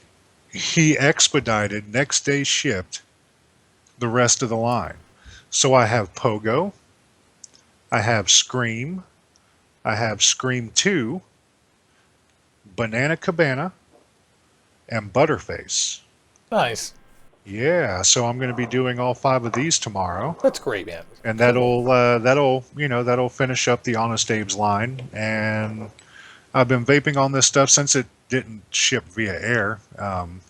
he expedited, next day shipped, the rest of the line. So I have Pogo, I have Scream, I have Scream 2, Banana Cabana, and Butterface. nice. Yeah, so I'm going to be doing all 5 of these tomorrow. That's great, man. And that'll finish up the Honest Abe's line. And I've been vaping on this stuff since it didn't ship via air.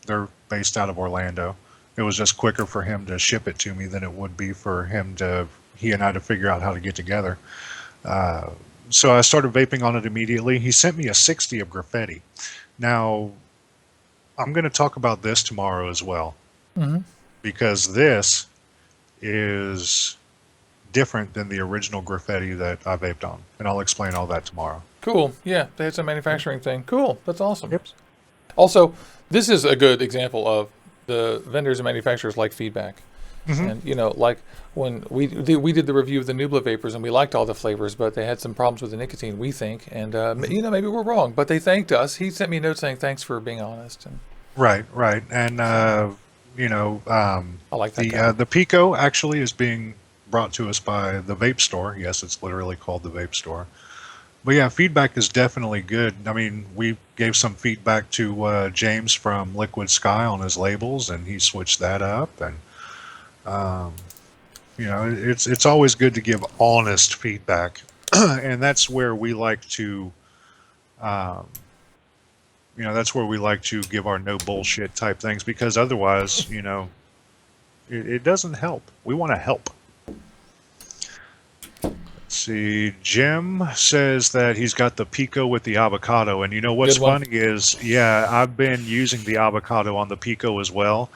They're based out of Orlando. It was just quicker for him to ship it to me than it would be for he and I to figure out how to get together. So I started vaping on it immediately. He sent me a 60 of Graffiti. Now, I'm going to talk about this tomorrow as well. Mm-hmm. Because this is different than the original Graffiti that I vaped on. And I'll explain all that tomorrow. Cool. Yeah, they had some manufacturing thing. Cool. That's awesome. Yep. Also, this is a good example of the vendors and manufacturers like feedback. Mm-hmm. And, like when we did the review of the Nubla vapors and we liked all the flavors, but they had some problems with the nicotine, we think. And, maybe we're wrong, but they thanked us. He sent me a note saying, thanks for being honest. And Right. And, I like that. The Pico actually is being brought to us by the Vape Store. Yes, it's literally called the Vape Store. But yeah, feedback is definitely good. I mean, we gave some feedback to James from Liquid Sky on his labels, and he switched that up. And it's always good to give honest feedback, and that's where we like to. That's where we like to give our no bullshit type things, because otherwise, It doesn't help. We want to help. See, Jim says that he's got the Pico with the avocado, and you know what's funny is, yeah, I've been using the avocado on the Pico as well,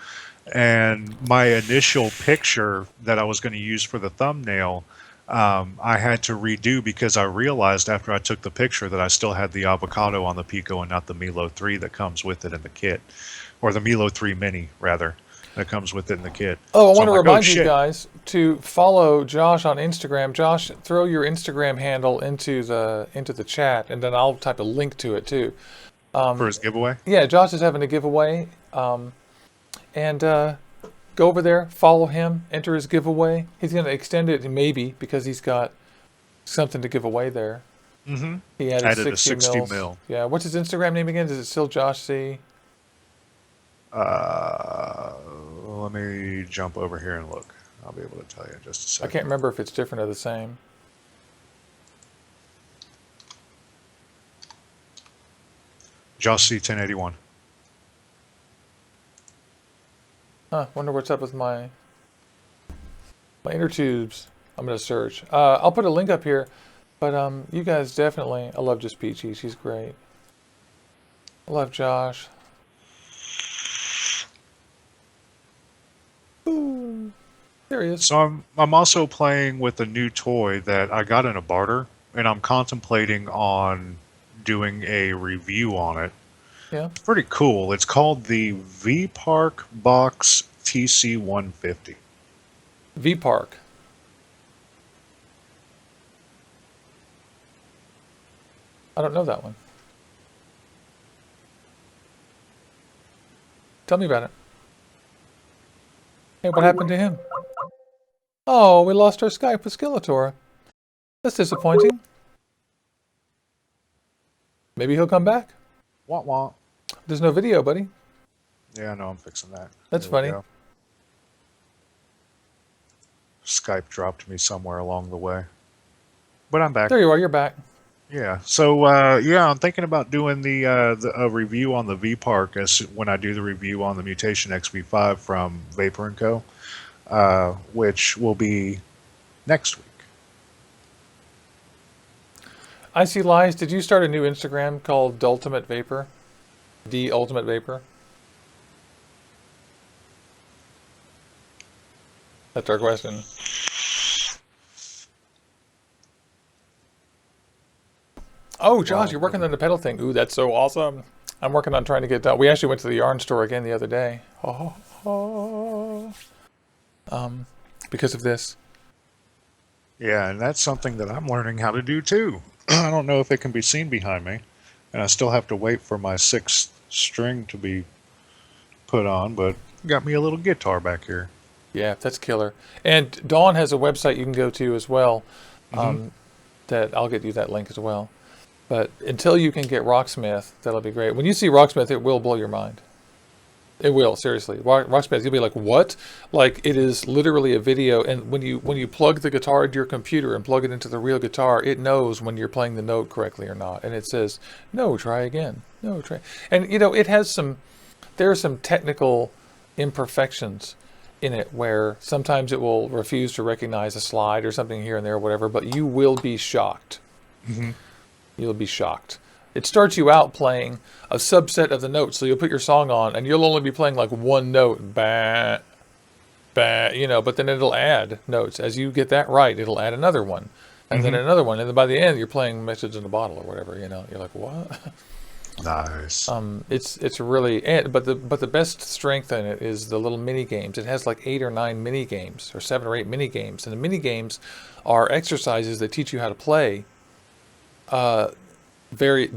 and my initial picture that I was going to use for the thumbnail, I had to redo because I realized after I took the picture that I still had the avocado on the Pico and not the Milo 3 that comes with it in the kit, or the Milo 3 Mini rather. That comes with it in the kit. Oh, I want to remind you guys to follow Josh on Instagram. Josh, throw your Instagram handle into the chat, and then I'll type a link to it too. For his giveaway? Yeah, Josh is having a giveaway, and go over there, follow him, enter his giveaway. He's going to extend it maybe because he's got something to give away there. Mm-hmm. He added a 60 mil. Yeah, what's his Instagram name again? Is it still Josh C? Let me jump over here and look. I'll be able to tell you in just a second. I can't remember if it's different or the same. Josh C 1081. Wonder what's up with my inner tubes. I'm gonna search. I'll put a link up here, but you guys definitely. I love Just Peachy. She's great. I love Josh. Boom. There he is. So I'm also playing with a new toy that I got in a barter, and I'm contemplating on doing a review on it. Yeah. It's pretty cool. It's called the V-Park Box TC150. V-Park. I don't know that one. Tell me about it. Hey, what happened to him? Oh, we lost our Skype with Skeletor. That's disappointing. Maybe he'll come back. Wah wah. There's no video, buddy. Yeah, I know. I'm fixing that. That's funny. Skype dropped me somewhere along the way. But I'm back. There you are. You're back. Yeah. So, yeah, I'm thinking about doing a review on the V-Park when I do the review on the Mutation XV5 from Vapor & Co., which will be next week. I see lies. Did you start a new Instagram called Ultimate Vapor? The Ultimate Vapor? That's our question. Oh, Josh, you're working on the pedal thing. Ooh, that's so awesome. I'm working on trying to get done. We actually went to the yarn store again the other day. Because of this. Yeah, and that's something that I'm learning how to do too. I don't know if it can be seen behind me, and I still have to wait for my 6th string to be put on, but got me a little guitar back here. Yeah, that's killer. And Dawn has a website you can go to as well. That I'll get you that link as well. But until you can get Rocksmith, that'll be great. When you see Rocksmith, it will blow your mind. It will, seriously. Rocksmith, you'll be like, what? Like, it is literally a video, and when you plug the guitar into your computer and plug it into the real guitar, it knows when you're playing the note correctly or not. And it says, no, try again. No, try. And, you know, there are some technical imperfections in it where sometimes it will refuse to recognize a slide or something here and there or whatever, but you will be shocked. You'll be shocked. It starts you out playing a subset of the notes, so you'll put your song on and you'll only be playing like one note, bah, bah, you know, but then it'll add notes. As you get that right, it'll add another one and then another one, and then by the end you're playing Message in a Bottle or whatever, you know. You're like, what? Nice. It's really, but the best strength in it is the little mini games. It has like 8 or 9 mini games, or 7 or 8 mini games, and the mini games are exercises that teach you how to play.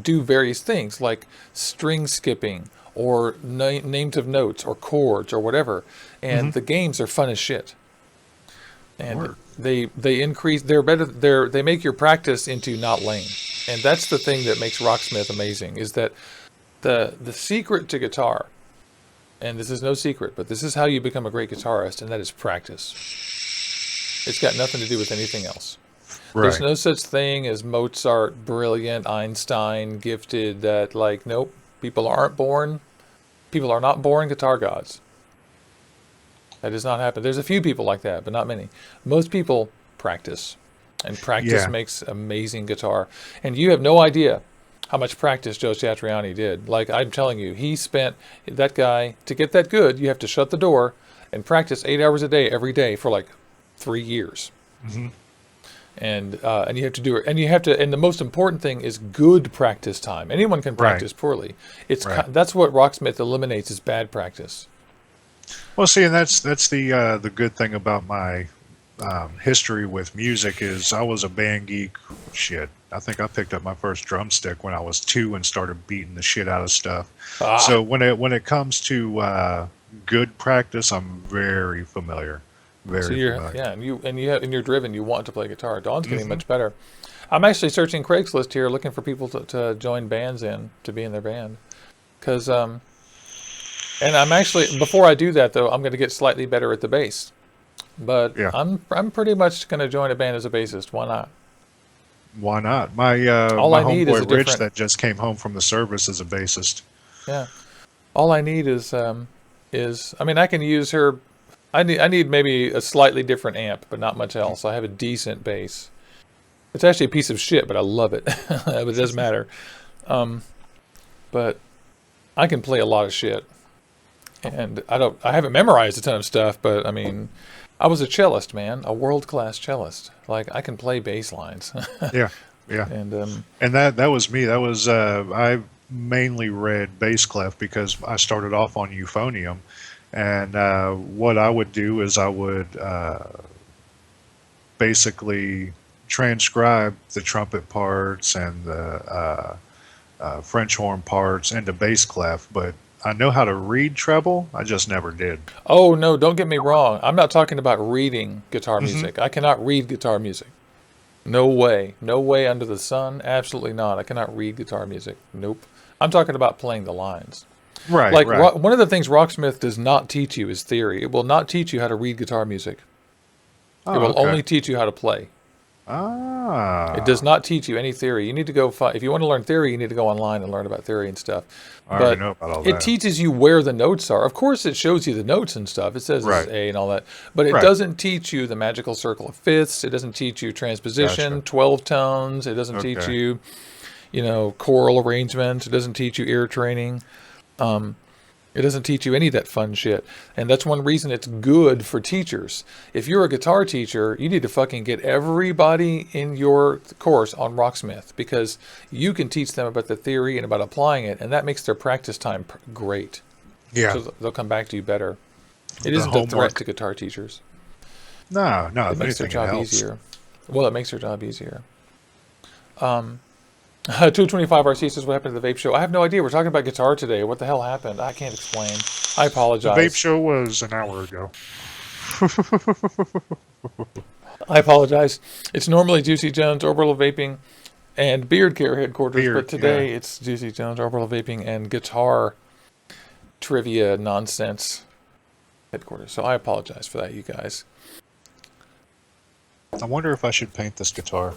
Do various things like string skipping or names of notes or chords or whatever, and the games are fun as shit. And they increase. They're better. They make your practice into not lame. And that's the thing that makes Rocksmith amazing, is that the secret to guitar, and this is no secret, but this is how you become a great guitarist, and that is practice. It's got nothing to do with anything else. Right. There's no such thing as Mozart, brilliant, Einstein, gifted, that like, nope, people are not born guitar gods. That does not happen. There's a few people like that, but not many. Most people practice, and practice Yeah. makes amazing guitar. And you have no idea how much practice Joe Satriani did. Like I'm telling you, he spent, that guy, to get that good, you have to shut the door and practice 8 hours a day every day for like 3 years. Hmm. And you have to do it, and you have to, and the most important thing is good practice time. Anyone can Right. practice poorly. It's Right. that's what Rocksmith eliminates is bad practice. Well, see, and that's the good thing about my history with music is I was a band geek. Shit, I think I picked up my first drumstick when I was 2 and started beating the shit out of stuff. Ah. So when it comes to good practice, I'm very familiar. Very So you're, familiar. yeah, and you're driven. You want to play guitar. Dawn's getting Mhm. much better. I'm actually searching Craigslist here, looking for people to join bands to be in their band, because and I'm actually, before I do that though, I'm going to get slightly better at the bass. But Yeah. I'm pretty much going to join a band as a bassist. Why not? Why not? My All my I need is a homeboy Rich different. that just came home from the service is a bassist. Yeah. All I need is I mean I can use her. I need maybe a slightly different amp, but not much else. I have a decent bass. It's actually a piece of shit, but I love it. But it doesn't matter. But I can play a lot of shit, and I haven't memorized a ton of stuff, but I mean, I was a cellist, man, a world-class cellist. Like I can play bass lines, Yeah, yeah. and And that was me. That was I mainly read bass clef because I started off on euphonium, and what I would do is I would basically transcribe the trumpet parts and the French horn parts into bass clef. But I know how to read treble. I just never did. oh no, don't get me wrong. I'm not talking about reading guitar Mhm. music. I cannot read guitar music. No way. No way under the sun. Absolutely not. I cannot read guitar music. Nope. I'm talking about playing the lines. Right, Like right. one of the things Rocksmith does not teach you is theory. It will not teach you how to read guitar music. Oh, It will okay. only teach you how to play. Ah, It does not teach you any theory. You need to go if you want to learn theory, you need to go online and learn about theory and stuff. I already But know about all it that. teaches you where the notes are. Of course, it shows you the notes and stuff. It says this Right. is A and all that. But it Right. doesn't teach you the magical circle of fifths. It doesn't teach you transposition, Gotcha. 12 tones. It doesn't teach Okay. you, choral arrangements. It doesn't teach you ear training. It doesn't teach you any of that fun shit. And that's one reason it's good for teachers. If you're a guitar teacher, you need to fucking get everybody in your course on Rocksmith, because you can teach them about the theory and about applying it, and that makes their practice time great. Yeah. So they'll come back to you better. It The isn't a threat homework. to guitar teachers. No, It if makes their anything, it job helps. easier. Well, it makes their job easier. 225 RC says, what happened to the vape show? I have no idea. We're talking about guitar today. What the hell happened? I can't explain. I The apologize. vape show was an hour ago. I apologize. It's normally Juicy Jones, Orbital Vaping, and Beard Care headquarters, Beard, but today it's Juicy Jones, Orbital Vaping, and guitar trivia nonsense headquarters. So I apologize for that, you guys. I wonder if I should paint this guitar.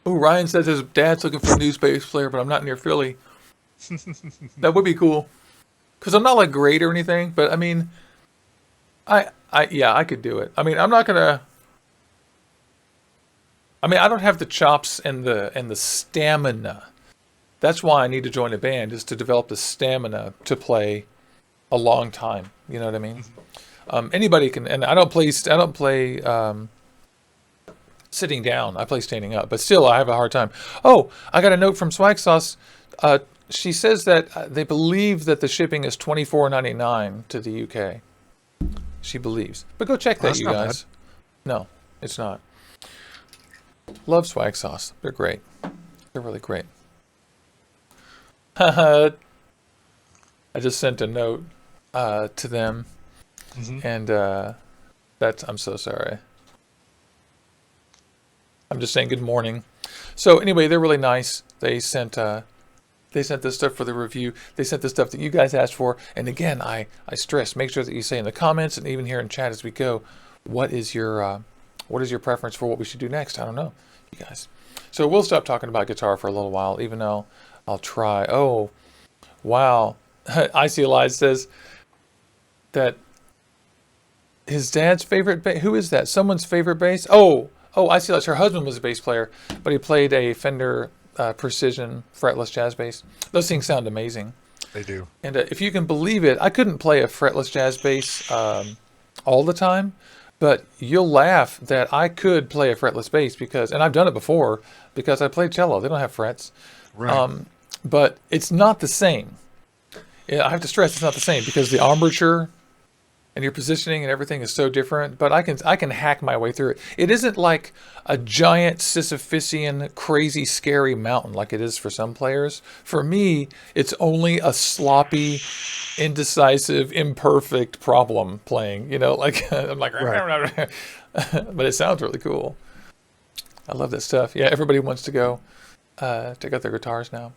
Oh, Ryan says his dad's looking for a new bass player, but I'm not near Philly. That would be cool. Because I'm not like great or anything, but I mean, I could do it. I mean, I'm not gonna. I mean, I don't have the chops and the stamina. That's why I need to join a band, is to develop the stamina to play a long time. You know what I mean? Anybody can, and I don't play sitting down. I play standing up, but still I have a hard time. Oh, I got a note from Swagg Sauce. She says that they believe that the shipping is $24.99 to the UK. She believes, but go check that, That's you not guys. No, it's not. Love Swagg Sauce. They're great. They're really great. I just sent a note to them, and I'm so sorry. I'm just saying good morning. So anyway, they're really nice. They sent this stuff for the review. They sent the stuff that you guys asked for. And again, I stress, make sure that you say in the comments and even here in chat as we go, what is your preference for what we should do next? I don't know, you guys. So we'll stop talking about guitar for a little while, even though I'll try. Oh, wow. Icy Elias says that His dad's favorite bass. Who is that? Someone's favorite bass? Oh, I see. Her husband was a bass player, but he played a Fender Precision fretless jazz bass. Those things sound amazing. They do. And if you can believe it, I couldn't play a fretless jazz bass all the time, but you'll laugh that I could play a fretless bass because, and I've done it before because I played cello. They don't have frets, Right. but it's not the same. I have to stress it's not the same because the embouchure and your positioning and everything is so different, but I can hack my way through it. It isn't like a giant Sisyphusian, crazy, scary mountain like it is for some players. For me, it's only a sloppy, indecisive, imperfect problem playing. You know, like I'm like, Right. but it sounds really cool. I love that stuff. Yeah, everybody wants to go check out their guitars now.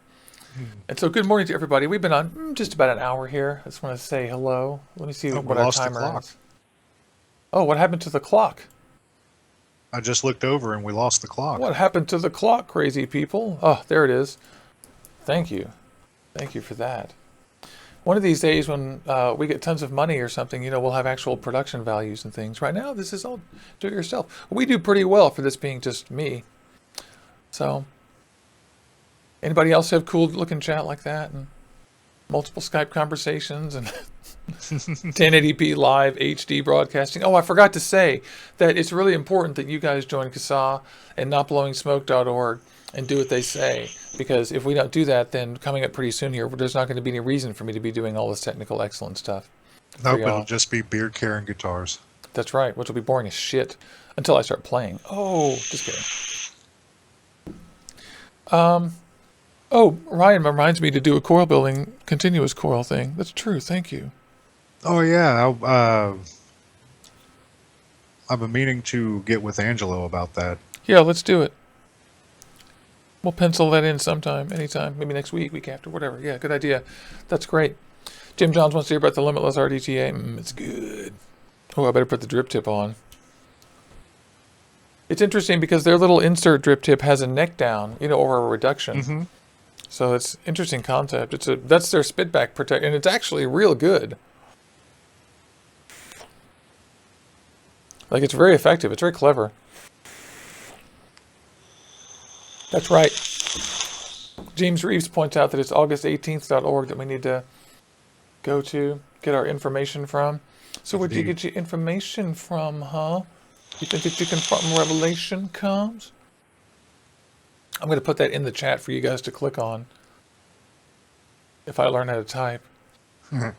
And so good morning to everybody. We've been on just about an hour here. I just want to say hello. Let me see Oh, we what our lost the timer clock. is. Oh, what happened to the clock? I just looked over and we lost the clock. What happened to the clock, crazy people? Oh, there it is. Thank you. Thank you for that. One of these days when we get tons of money or something, you know, we'll have actual production values and things. Right now, this is all do it yourself. We do pretty well for this being just me. So, anybody else have cool looking chat like that and multiple Skype conversations and 1080p live HD broadcasting? Oh, I forgot to say that it's really important that you guys join Casaa and notblowingsmoke.org and do what they say, because if we don't do that, then coming up pretty soon here, there's not going to be any reason for me to be doing all this technical excellent stuff. Nope, y'all. it'll just be beer carrying guitars. That's right, which will be boring as shit until I start playing. Oh, just kidding. Oh, Ryan reminds me to do a coil building continuous coil thing. That's true. Thank you. Oh yeah, I've been meaning to get with Angelo about that. Yeah, let's do it. We'll pencil that in sometime, anytime, maybe next week, week after, whatever. Yeah, good idea. That's great. Jim Johns wants to hear about the limitless RDTA. It's good. Oh, I better put the drip tip on. It's interesting because their little insert drip tip has a neck down, you know, or a reduction. Mm-hmm. So it's interesting concept. That's their spitback protect, and it's actually real good. Like, it's very effective. It's very clever. That's right. James Reeves points out that it's august18th.org that we need to go to, get our information from. So where'd you get your information from, huh? You think that you can from Revelation comes? I'm going to put that in the chat for you guys to click on if I learn how to type. Find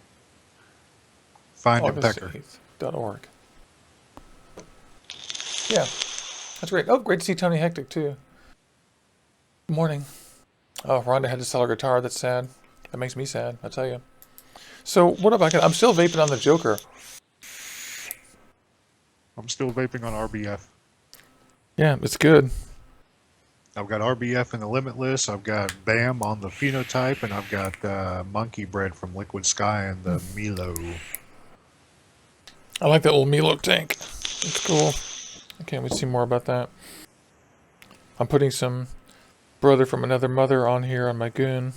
and pecker. august8th.org. Yeah, that's great. Oh, great to see Tony Hectic, too. Good morning. Oh, Rhonda had to sell her guitar. That's sad. That makes me sad, I tell you. So, what about... I'm still vaping on the Joker. I'm still vaping on RBF. Yeah, it's good. I've got RBF in the Limitless. I've got BAM on the Phenotype, and I've got Monkey Bread from Liquid Sky and the Milo. I like that little Milo tank. It's cool. I can't wait to see more about that. I'm putting some Brother from Another Mother on here on my goon.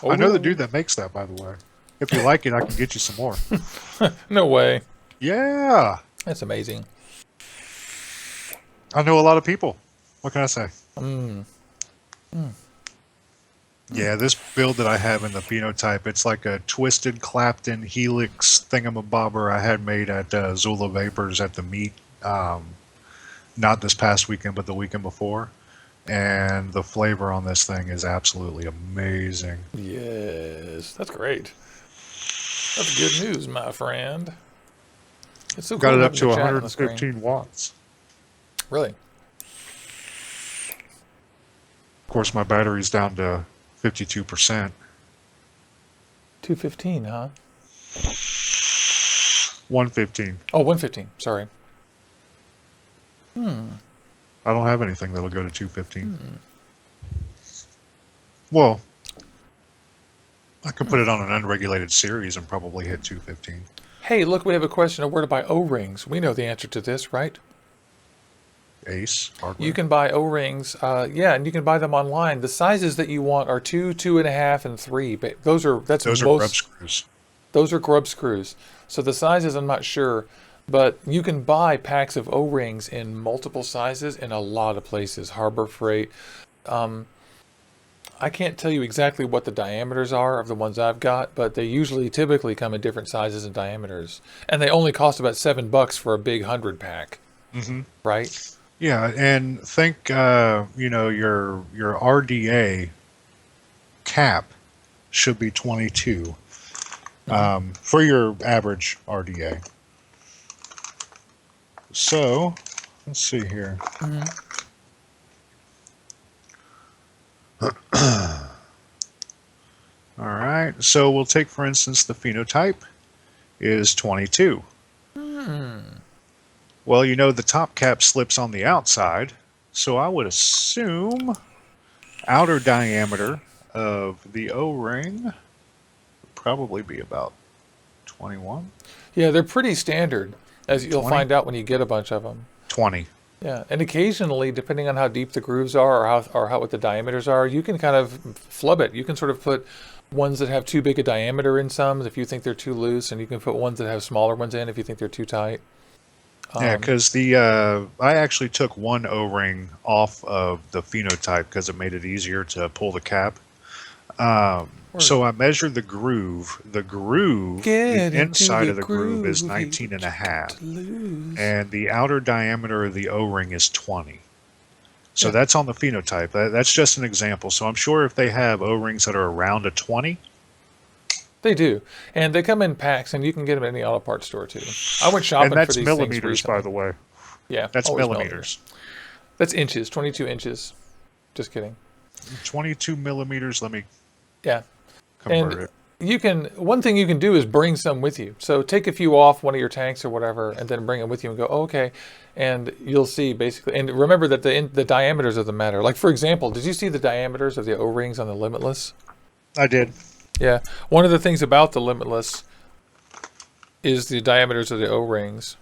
I know the dude that makes that, by the way. If you like it, I can get you some more. No way. Yeah. That's amazing. I know a lot of people. What can I say? Yeah, this build that I have in the Phenotype, it's like a twisted Clapton Helix thingamabobber I had made at Zula Vapors at the meet. Not this past weekend, but the weekend before. And the flavor on this thing is absolutely amazing. Yes, that's great. That's good news, my friend. It's so Got cool it up having to the chat on the screen. 115 watts. Really? Of course, my battery's down to 52%. 215, huh? 115. Oh, 115. Sorry. I don't have anything that'll go to 215. Well, I can put it on an unregulated series and probably hit 215. Hey, look, we have a question of where to buy O-rings. We know the answer to this, right? Ace hardware. You can buy O-rings, yeah, and you can buy them online. The sizes that you want are 2, 2.5, and 3. But that's Those are most. grub screws. Those are grub screws. So the sizes, I'm not sure, but you can buy packs of O-rings in multiple sizes in a lot of places. Harbor Freight. I can't tell you exactly what the diameters are of the ones I've got, but they typically come in different sizes and diameters. And they only cost about $7 for a big 100 pack. Mm-hmm. Right? Yeah, and think, your RDA cap should be 22 for your average RDA. So, let's see here. All right, so we'll take, for instance, the phenotype is 22. Well, the top cap slips on the outside, so I would assume outer diameter of the O-ring would probably be about 21. Yeah, they're pretty standard, as you'll 20? find out when you get a bunch of them. 20. Yeah, and occasionally, depending on how deep the grooves are or what the diameters are, you can kind of flub it. You can sort of put ones that have too big a diameter in some if you think they're too loose, and you can put ones that have smaller ones in if you think they're too tight. Yeah, because I actually took one O-ring off of the phenotype because it made it easier to pull the cap. So I measured the groove. The inside of the groove is 19 and a half. And the outer diameter of the O-ring is 20. So that's on the phenotype. That's just an example. So I'm sure if they have O-rings that are around a 20. They do. And they come in packs, and you can get them at any auto parts store, too. I went shopping for these things recently. And that's millimeters, by the way. Yeah. That's millimeters. That's inches, 22 inches. Just kidding. 22 millimeters, let me convert it. One thing you can do is bring some with you. So take a few off one of your tanks or whatever, and then bring them with you and go, okay. And you'll see basically, and remember that the diameters of them matter. Like, for example, did you see the diameters of the O-rings on the Limitless? I did. Yeah. One of the things about the Limitless is the diameters of the O-rings.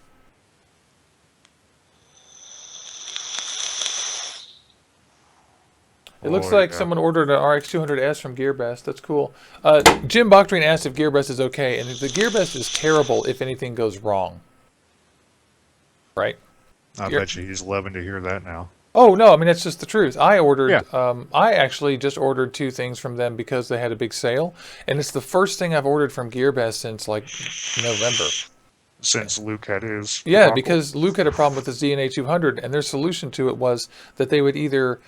It looks like someone ordered an RX200S from GearBest. That's cool. Jim Bochdrian asked if GearBest is okay, and the GearBest is terrible if anything goes wrong. Right? I bet you he's loving to hear that now. Oh, no, I mean, that's just the truth. I actually just ordered 2 things from them because they had a big sale, and it's the first thing I've ordered from GearBest since, like, November. Since Luke had his debacle. Because Luke had a problem with his DNA 200, and their solution to it was that they would either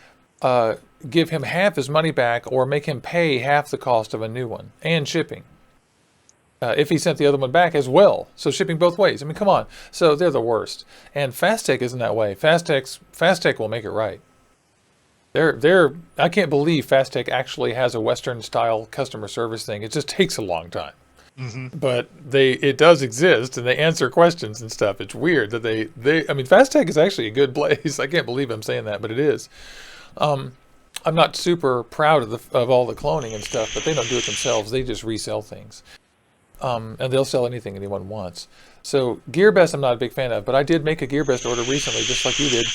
give him half his money back or make him pay half the cost of a new one and shipping. If he sent the other one back as well. So shipping both ways. I mean, come on. So they're the worst. And Fastech isn't that way. Fastech will make it right. I can't believe Fastech actually has a Western style customer service thing. It just takes a long time. Mm-hmm. But it does exist, and they answer questions and stuff. It's weird that I mean, Fastech is actually a good place. I can't believe I'm saying that, but it is. I'm not super proud of all the cloning and stuff, but they don't do it themselves. They just resell things. And they'll sell anything anyone wants. So GearBest I'm not a big fan of, but I did make a GearBest order recently, just like you did.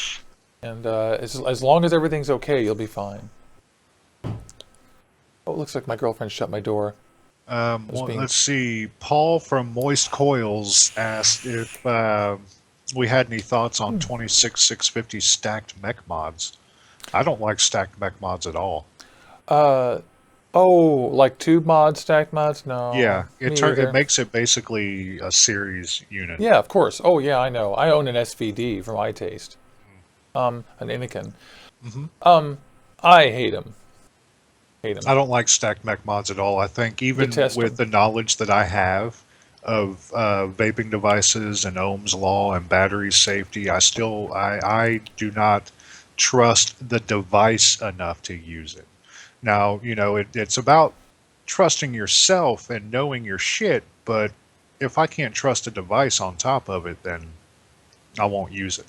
And as long as everything's okay, you'll be fine. Oh, it looks like my girlfriend shut my door. Let's see. Paul from Moist Coils asked if we had any thoughts on 26650 stacked mech mods. I don't like stacked mech mods at all. Like tube mods, stacked mods? No. Yeah, it makes it basically a series unit. Yeah, of course. Oh, yeah, I know. I own an SVD from iTaste. An Inikin. Mm-hmm. I hate them. I don't like stacked mech mods at all. I think even with the knowledge that I have of vaping devices and Ohm's law and battery safety, I do not trust the device enough to use it. Now, it's about trusting yourself and knowing your shit, but if I can't trust a device on top of it, then I won't use it.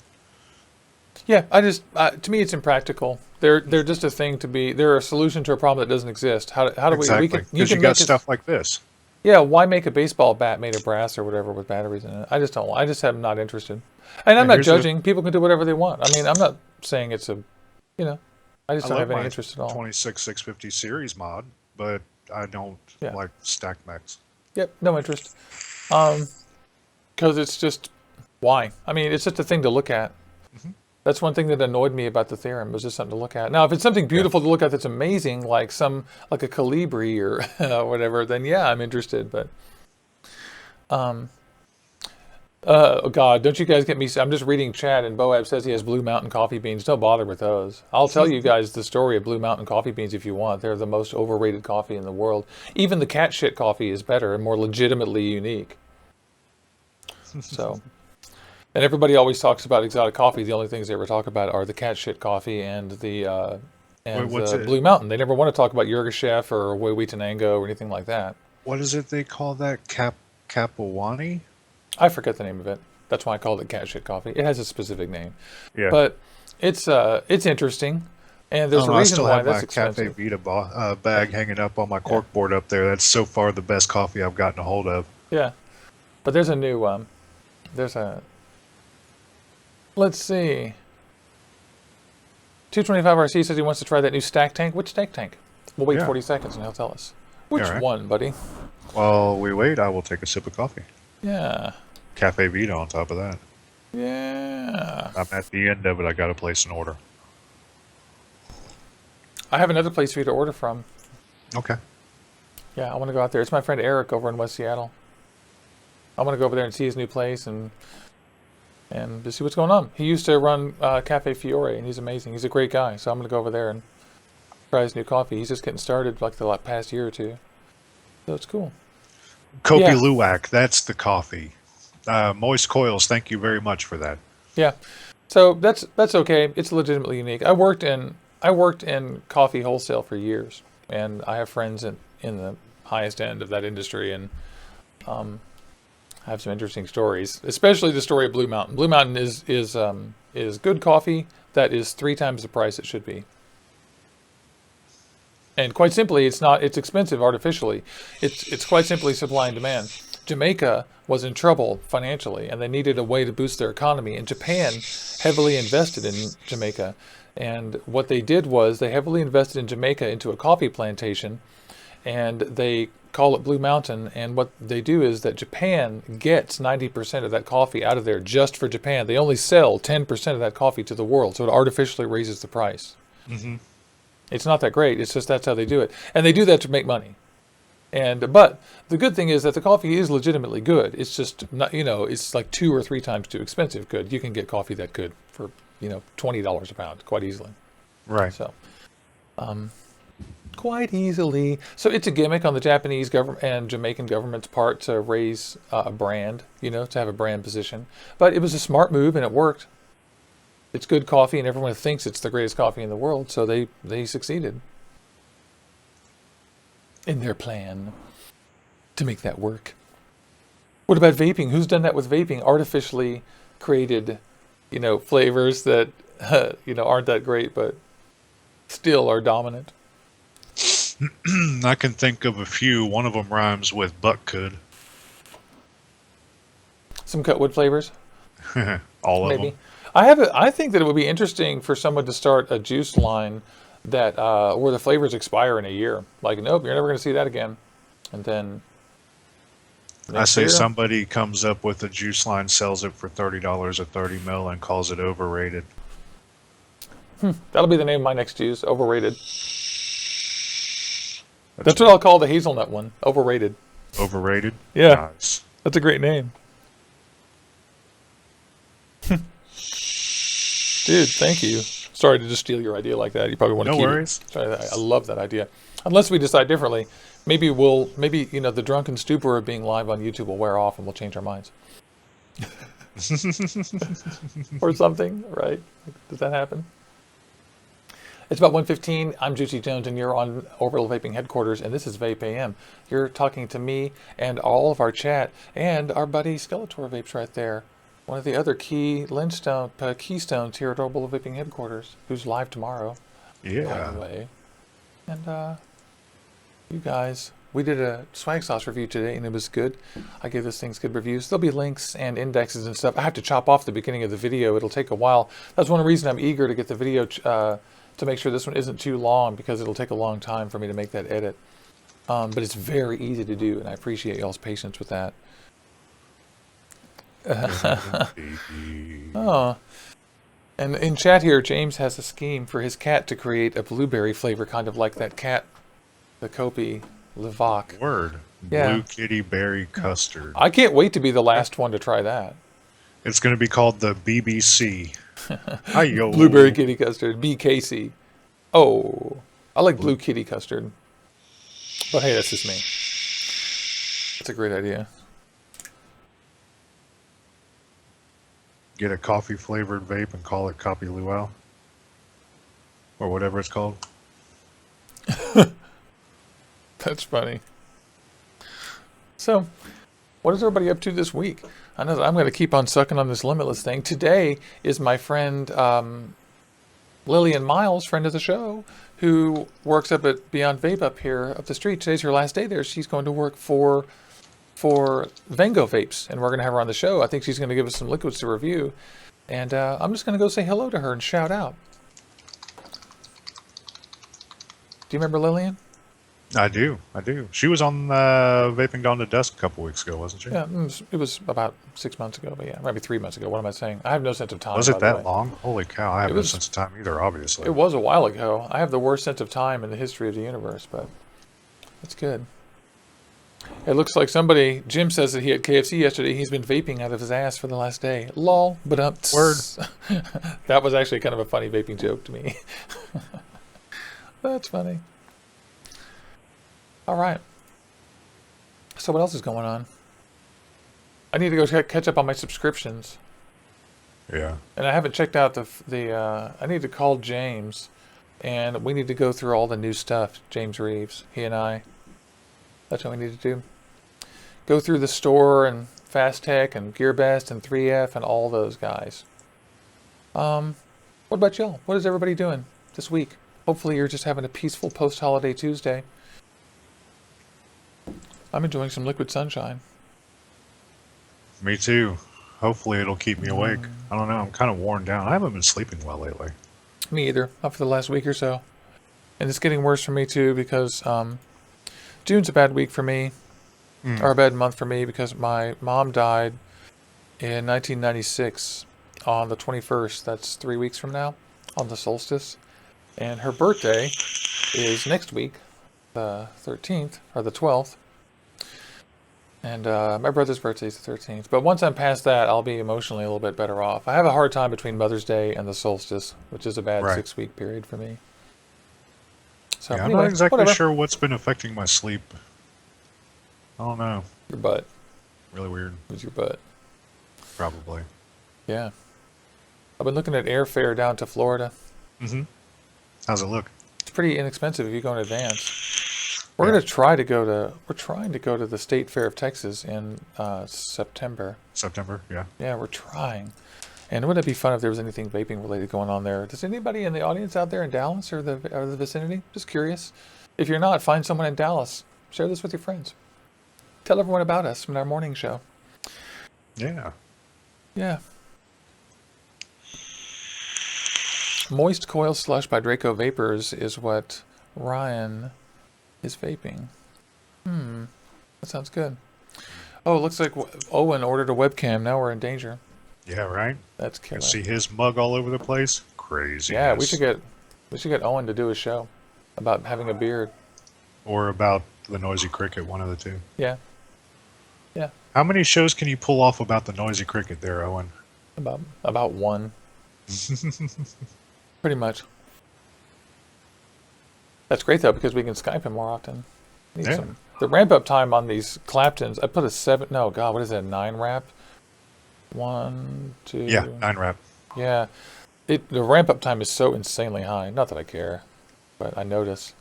Yeah, to me, it's impractical. They're just a thing to be. They're a solution to a problem that doesn't exist. How do we because you got stuff like this. Yeah, why make a baseball bat made of brass or whatever with batteries in it? I just don't. I just am not interested. And I'm not judging. People can do whatever they want. I mean, I'm not saying it's I just don't have any interest at all. 26650 series mod, but I don't like stacked mechs. Yep, no interest. Because it's just, why? I mean, it's just a thing to look at. Mm-hmm. That's one thing that annoyed me about the theorem, was just something to look at. Now, if it's something beautiful to look at that's amazing, like a Calibri or whatever, then yeah, I'm interested. But, oh God, don't you guys get me? I'm just reading chat, and Boab says he has Blue Mountain coffee beans. Don't bother with those. I'll tell you guys the story of Blue Mountain coffee beans if you want. They're the most overrated coffee in the world. Even the cat shit coffee is better and more legitimately unique. So, and everybody always talks about exotic coffee. The only things they ever talk about are the cat shit coffee and the Blue Mountain. They never want to talk about Yirgacheffe or Huehuetenango or anything like that. What is it they call that? Kapawani? I forget the name of it. That's why I called it cat shit coffee. It has a specific name. Yeah. But it's interesting, and there's a reason why that's expensive. I still have my Cafe Vita bag hanging up on my corkboard up there. That's so far the best coffee I've gotten a hold of. Yeah, but there's a new let's see. 225RC says he wants to try that new stack tank. Which stack tank? We'll wait 40 seconds and he'll tell us. Which one, buddy? While we wait, I will take a sip of coffee. Yeah. Cafe Vita on top of that. Yeah. I'm at the end of it. I got to place an order. I have another place for you to order from. Okay. Yeah, I want to go out there. It's my friend Eric over in West Seattle. I want to go over there and see his new place and to see what's going on. He used to run Cafe Fiore, and he's amazing. He's a great guy, so I'm going to go over there and try his new coffee. He's just getting started like the past year or two. So it's cool. Kopi Luwak, that's the coffee. Moist Coils, thank you very much for that. Yeah, so that's okay. It's legitimately unique. I worked in coffee wholesale for years, and I have friends in the highest end of that industry, and I have some interesting stories, especially the story of Blue Mountain. Blue Mountain is good coffee that is 3 times the price it should be. And quite simply, it's expensive artificially. It's quite simply supply and demand. Jamaica was in trouble financially, and they needed a way to boost their economy. And Japan heavily invested in Jamaica. And what they did was they heavily invested in Jamaica into a coffee plantation, and they call it Blue Mountain. And what they do is that Japan gets 90% of that coffee out of there just for Japan. They only sell 10% of that coffee to the world, so it artificially raises the price. Mm-hmm. It's not that great. It's just that's how they do it. And they do that to make money. But the good thing is that the coffee is legitimately good. It's just not, it's like 2 or 3 times too expensive good. You can get coffee that good for, $20 a pound quite easily. Right. So, quite easily. So it's a gimmick on the Japanese government and Jamaican government's part to raise a brand, to have a brand position. But it was a smart move and it worked. It's good coffee, and everyone thinks it's the greatest coffee in the world, so they succeeded in their plan to make that work. What about vaping? Who's done that with vaping? Artificially created, flavors that, aren't that great, but still are dominant. I can think of a few. One of them rhymes with butt could. Some cutwood flavors? All of them. I think that it would be interesting for someone to start a juice line that where the flavors expire in a year. Like, nope, you're never going to see that again. And then I say somebody comes up with a juice line, sells it for $30 a 30 mil, and calls it overrated. That'll be the name of my next juice, overrated. That's what I'll call the hazelnut one, overrated. Overrated? Yeah. Nice. That's a great name. Dude, thank you. Sorry to just steal your idea like that. You probably want to keep it. No worries. I love that idea. Unless we decide differently, maybe the drunken stupor of being live on YouTube will wear off and we'll change our minds. Or something, right? Does that happen? It's about 1:15. I'm Juicy Jones, and you're on Orbital Vaping headquarters, and this is VapeAM. You're talking to me and all of our chat, and our buddy Skeletor Vapes right there. One of the other keystones here at Orbital Vaping headquarters, who's live tomorrow. Yeah. By the way. And you guys, we did a Swagg Sauce review today, and it was good. I gave those things good reviews. There'll be links and indexes and stuff. I have to chop off the beginning of the video. It'll take a while. That's one reason I'm eager to get the video to make sure this one isn't too long, because it'll take a long time for me to make that edit. but it's very easy to do, and I appreciate y'all's patience with that. Oh, and in chat here, James has a scheme for his cat to create a blueberry flavor, kind of like that cat, the Kopi Levac. Word. Yeah. Blue Kitty Berry Custard. I can't wait to be the last one to try that. It's going to be called the BBC. Hi-yo. Blueberry kitty custard, BKC. Oh, I like blue kitty custard. But hey, that's just me. That's a great idea. Get a coffee-flavored vape and call it Copy Luau. Or whatever it's called. That's funny. So, what is everybody up to this week? I know that I'm going to keep on sucking on this Limitless thing. Today is my friend Lillian Miles, friend of the show, who works up at Beyond Vape up here up the street. Today's her last day there. She's going to work for Vengo Vapes, and we're going to have her on the show. I think she's going to give us some liquids to review. And I'm just going to go say hello to her and shout out. Do you remember Lillian? I do. She was on Vaping Dawn to Dusk a couple weeks ago, wasn't she? Yeah, it was about 6 months ago, but yeah, maybe 3 months ago. What am I saying? I have no sense of time. Was it that long? Holy cow, I have no sense of time either, obviously. It was a while ago. I have the worst sense of time in the history of the universe, but that's good. It looks like Jim says that he had KFC yesterday. He's been vaping out of his ass for the last day. Lol, but Word. That was actually kind of a funny vaping joke to me. That's funny. All right. So what else is going on? I need to go catch up on my subscriptions. Yeah. And I haven't checked out I need to call James, and we need to go through all the new stuff. James Reeves, he and I. That's what we need to do. Go through the store and Fast Tech and GearBest and 3F and all those guys. What about y'all? What is everybody doing this week? Hopefully you're just having a peaceful post-holiday Tuesday. I'm enjoying some liquid sunshine. Me too. Hopefully it'll keep me awake. I don't know. I'm kind of worn down. I haven't been sleeping well lately. Me either. Not for the last week or so. And it's getting worse for me too because June's a bad week for me. Or a bad month for me because my mom died in 1996 on the 21st. That's 3 weeks from now on the solstice. And her birthday is next week, the 13th or the 12th. And my brother's birthday is the 13th. But once I'm past that, I'll be emotionally a little bit better off. I have a hard time between Mother's Day and the solstice, which is a bad 6-week period for me. So yeah, anyway, I'm not exactly whatever. sure what's been affecting my sleep. I don't know. Your butt. Really weird. It was your butt. Probably. Yeah. I've been looking at airfare down to Florida. Mm-hmm. How's it look? It's pretty inexpensive if you go in advance. We're going to try to go to, we're trying to go to the State Fair of Texas in September. September, yeah. Yeah, we're trying. And wouldn't it be fun if there was anything vaping related going on there? Does anybody in the audience out there in Dallas or the vicinity? Just curious. If you're not, find someone in Dallas. Share this with your friends. Tell everyone about us from our morning show. Yeah. Yeah. Moist Coil Slush by Draco Vapors is what Ryan is vaping. That sounds good. Oh, it looks like Owen ordered a webcam. Now we're in danger. Yeah, right? That's killer. See his mug all over the place? Crazy. Yeah, we should get Owen to do a show about having a beard. Or about the Noisy Cricket, one of the two. Yeah. Yeah. How many shows can you pull off about the Noisy Cricket there, Owen? About one. Pretty much. That's great though because we can Skype him more often. The ramp up time on these Claptons, I put a 7. No, God, what is that? 9 wrap. 1, 2. Yeah, 9 wrap. Yeah, the ramp up time is so insanely high. Not that I care, but I notice.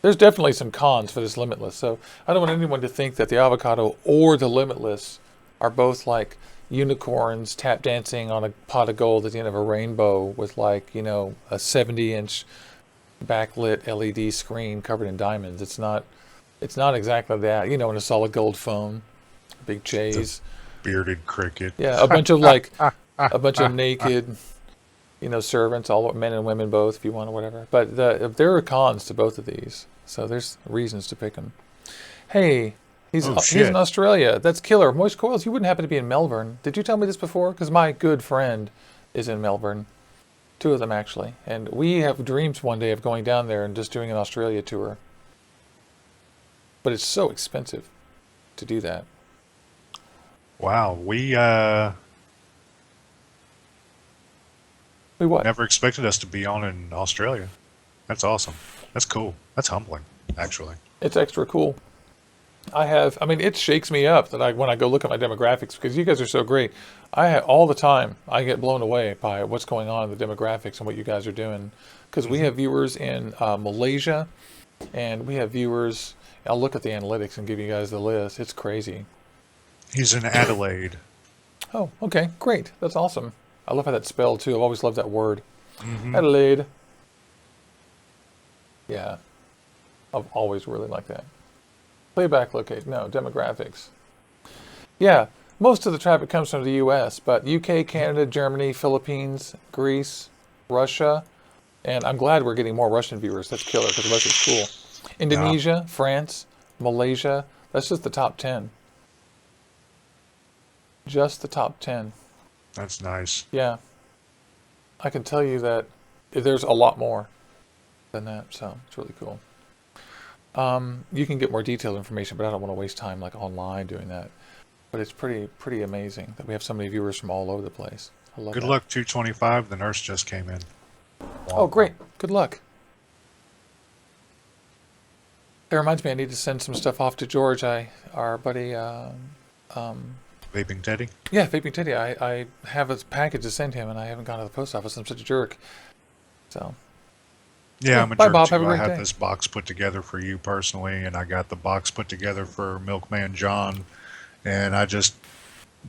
There's definitely some cons for this Limitless. So I don't want anyone to think that the Avocado or the Limitless are both like unicorns tap dancing on a pot of gold at the end of a rainbow with like, a 70-inch backlit LED screen covered in diamonds. It's not exactly that. In a solid gold phone, big J's. The bearded cricket. Yeah, a bunch of naked, servants, all men and women both, if you want or whatever. But there are cons to both of these. So there's reasons to pick him. Hey, he's Oh, he's shit. in Australia. That's killer. Moist Coils, you wouldn't happen to be in Melbourne. Did you tell me this before? Because my good friend is in Melbourne. 2 of them, actually. And we have dreams one day of going down there and just doing an Australia tour. But it's so expensive to do that. Wow, we We what? never expected us to be on in Australia. That's awesome. That's cool. That's humbling, actually. It's extra cool. I mean, it shakes me up that when I go look at my demographics, because you guys are so great. All the time, I get blown away by what's going on in the demographics and what you guys are doing. Because we have viewers in Malaysia, and we have viewers, I'll look at the analytics and give you guys the list. It's crazy. He's in Adelaide. Oh, okay, great. That's awesome. I love how that's spelled, too. I've always loved that word. Mhm. Adelaide. Yeah, I've always really liked that. Playback location, no, demographics. Yeah, most of the traffic comes from the U.S., but UK, Canada, Germany, Philippines, Greece, Russia, and I'm glad we're getting more Russian viewers. That's killer, because Russia's cool. Indonesia, France, Malaysia, that's just the top 10. Just the top 10. That's nice. Yeah. I can tell you that there's a lot more than that, so it's really cool. You can get more detailed information, but I don't want to waste time like online doing that. But it's pretty amazing that we have so many viewers from all over the place. I love Good that. luck, 225. The nurse just came in. Oh, great. Good luck. That reminds me, I need to send some stuff off to George, our buddy. Vaping Teddy. Yeah, Vaping Teddy. I have a package to send him, and I haven't gone to the post office. I'm such a jerk. So. Yeah, I'm a Bye, jerk Bob. too. Have a I great had day. this box put together for you personally, and I got the box put together for Milkman John, and I just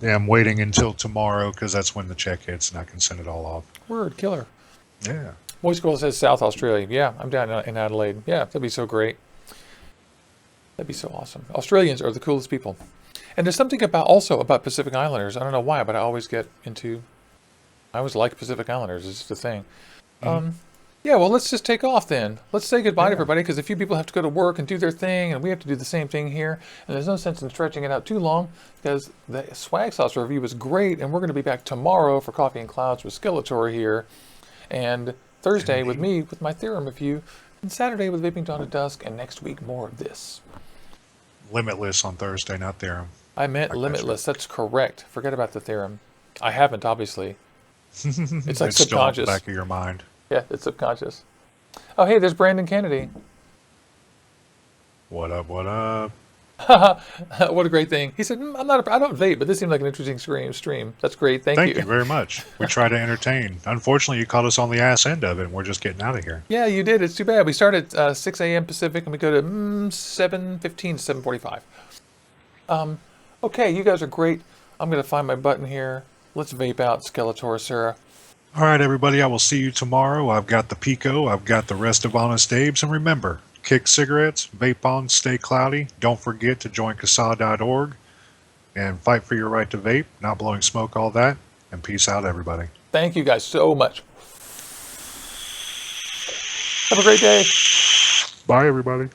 am waiting until tomorrow because that's when the check hits and I can send it all off. Word killer. Yeah. Moist Girl says South Australia. Yeah, I'm down in Adelaide. Yeah, that'd be so great. That'd be so awesome. Australians are the coolest people. And there's something also about Pacific Islanders. I don't know why, but I always like Pacific Islanders. It's just a thing. Yeah, well, let's just take off then. Let's say goodbye to everybody, because a few people have to go to work and do their thing, and we have to do the same thing here. And there's no sense in stretching it out too long, because the Swagg Sauce review was great, and we're going to be back tomorrow for Coffee and Clouds with Skeletor here, and Thursday with me with my Theorem review, and Saturday with Vaping Dawn to Dusk, and next week more of this. Limitless on Thursday, not Theorem. I meant Limitless. That's correct. Forget about the Theorem. I haven't, obviously. It's like It's still on the subconscious. back of your mind. Yeah, it's subconscious. Oh, hey, there's Brandon Kennedy. What up, what up? What a great thing. He said, I don't vape, but this seemed like an interesting stream. That's great. Thank You very much. We try to entertain. Unfortunately, you caught us on the ass end of it, and we're just getting out of here. Yeah, you did. It's too bad. We start at 6 a.m. Pacific, and we go to 7:15 to 7:45. Okay, you guys are great. I'm going to find my button here. Let's vape out Skeletor, Sarah. All right, everybody, I will see you tomorrow. I've got the Pico. I've got the rest of Honest Abe's. And remember, kick cigarettes, vape on, stay cloudy. Don't forget to join Casaa.org and fight for your right to vape, not blowing smoke, all that. And peace out, everybody. Thank you guys so much. Have a great day. Bye, everybody.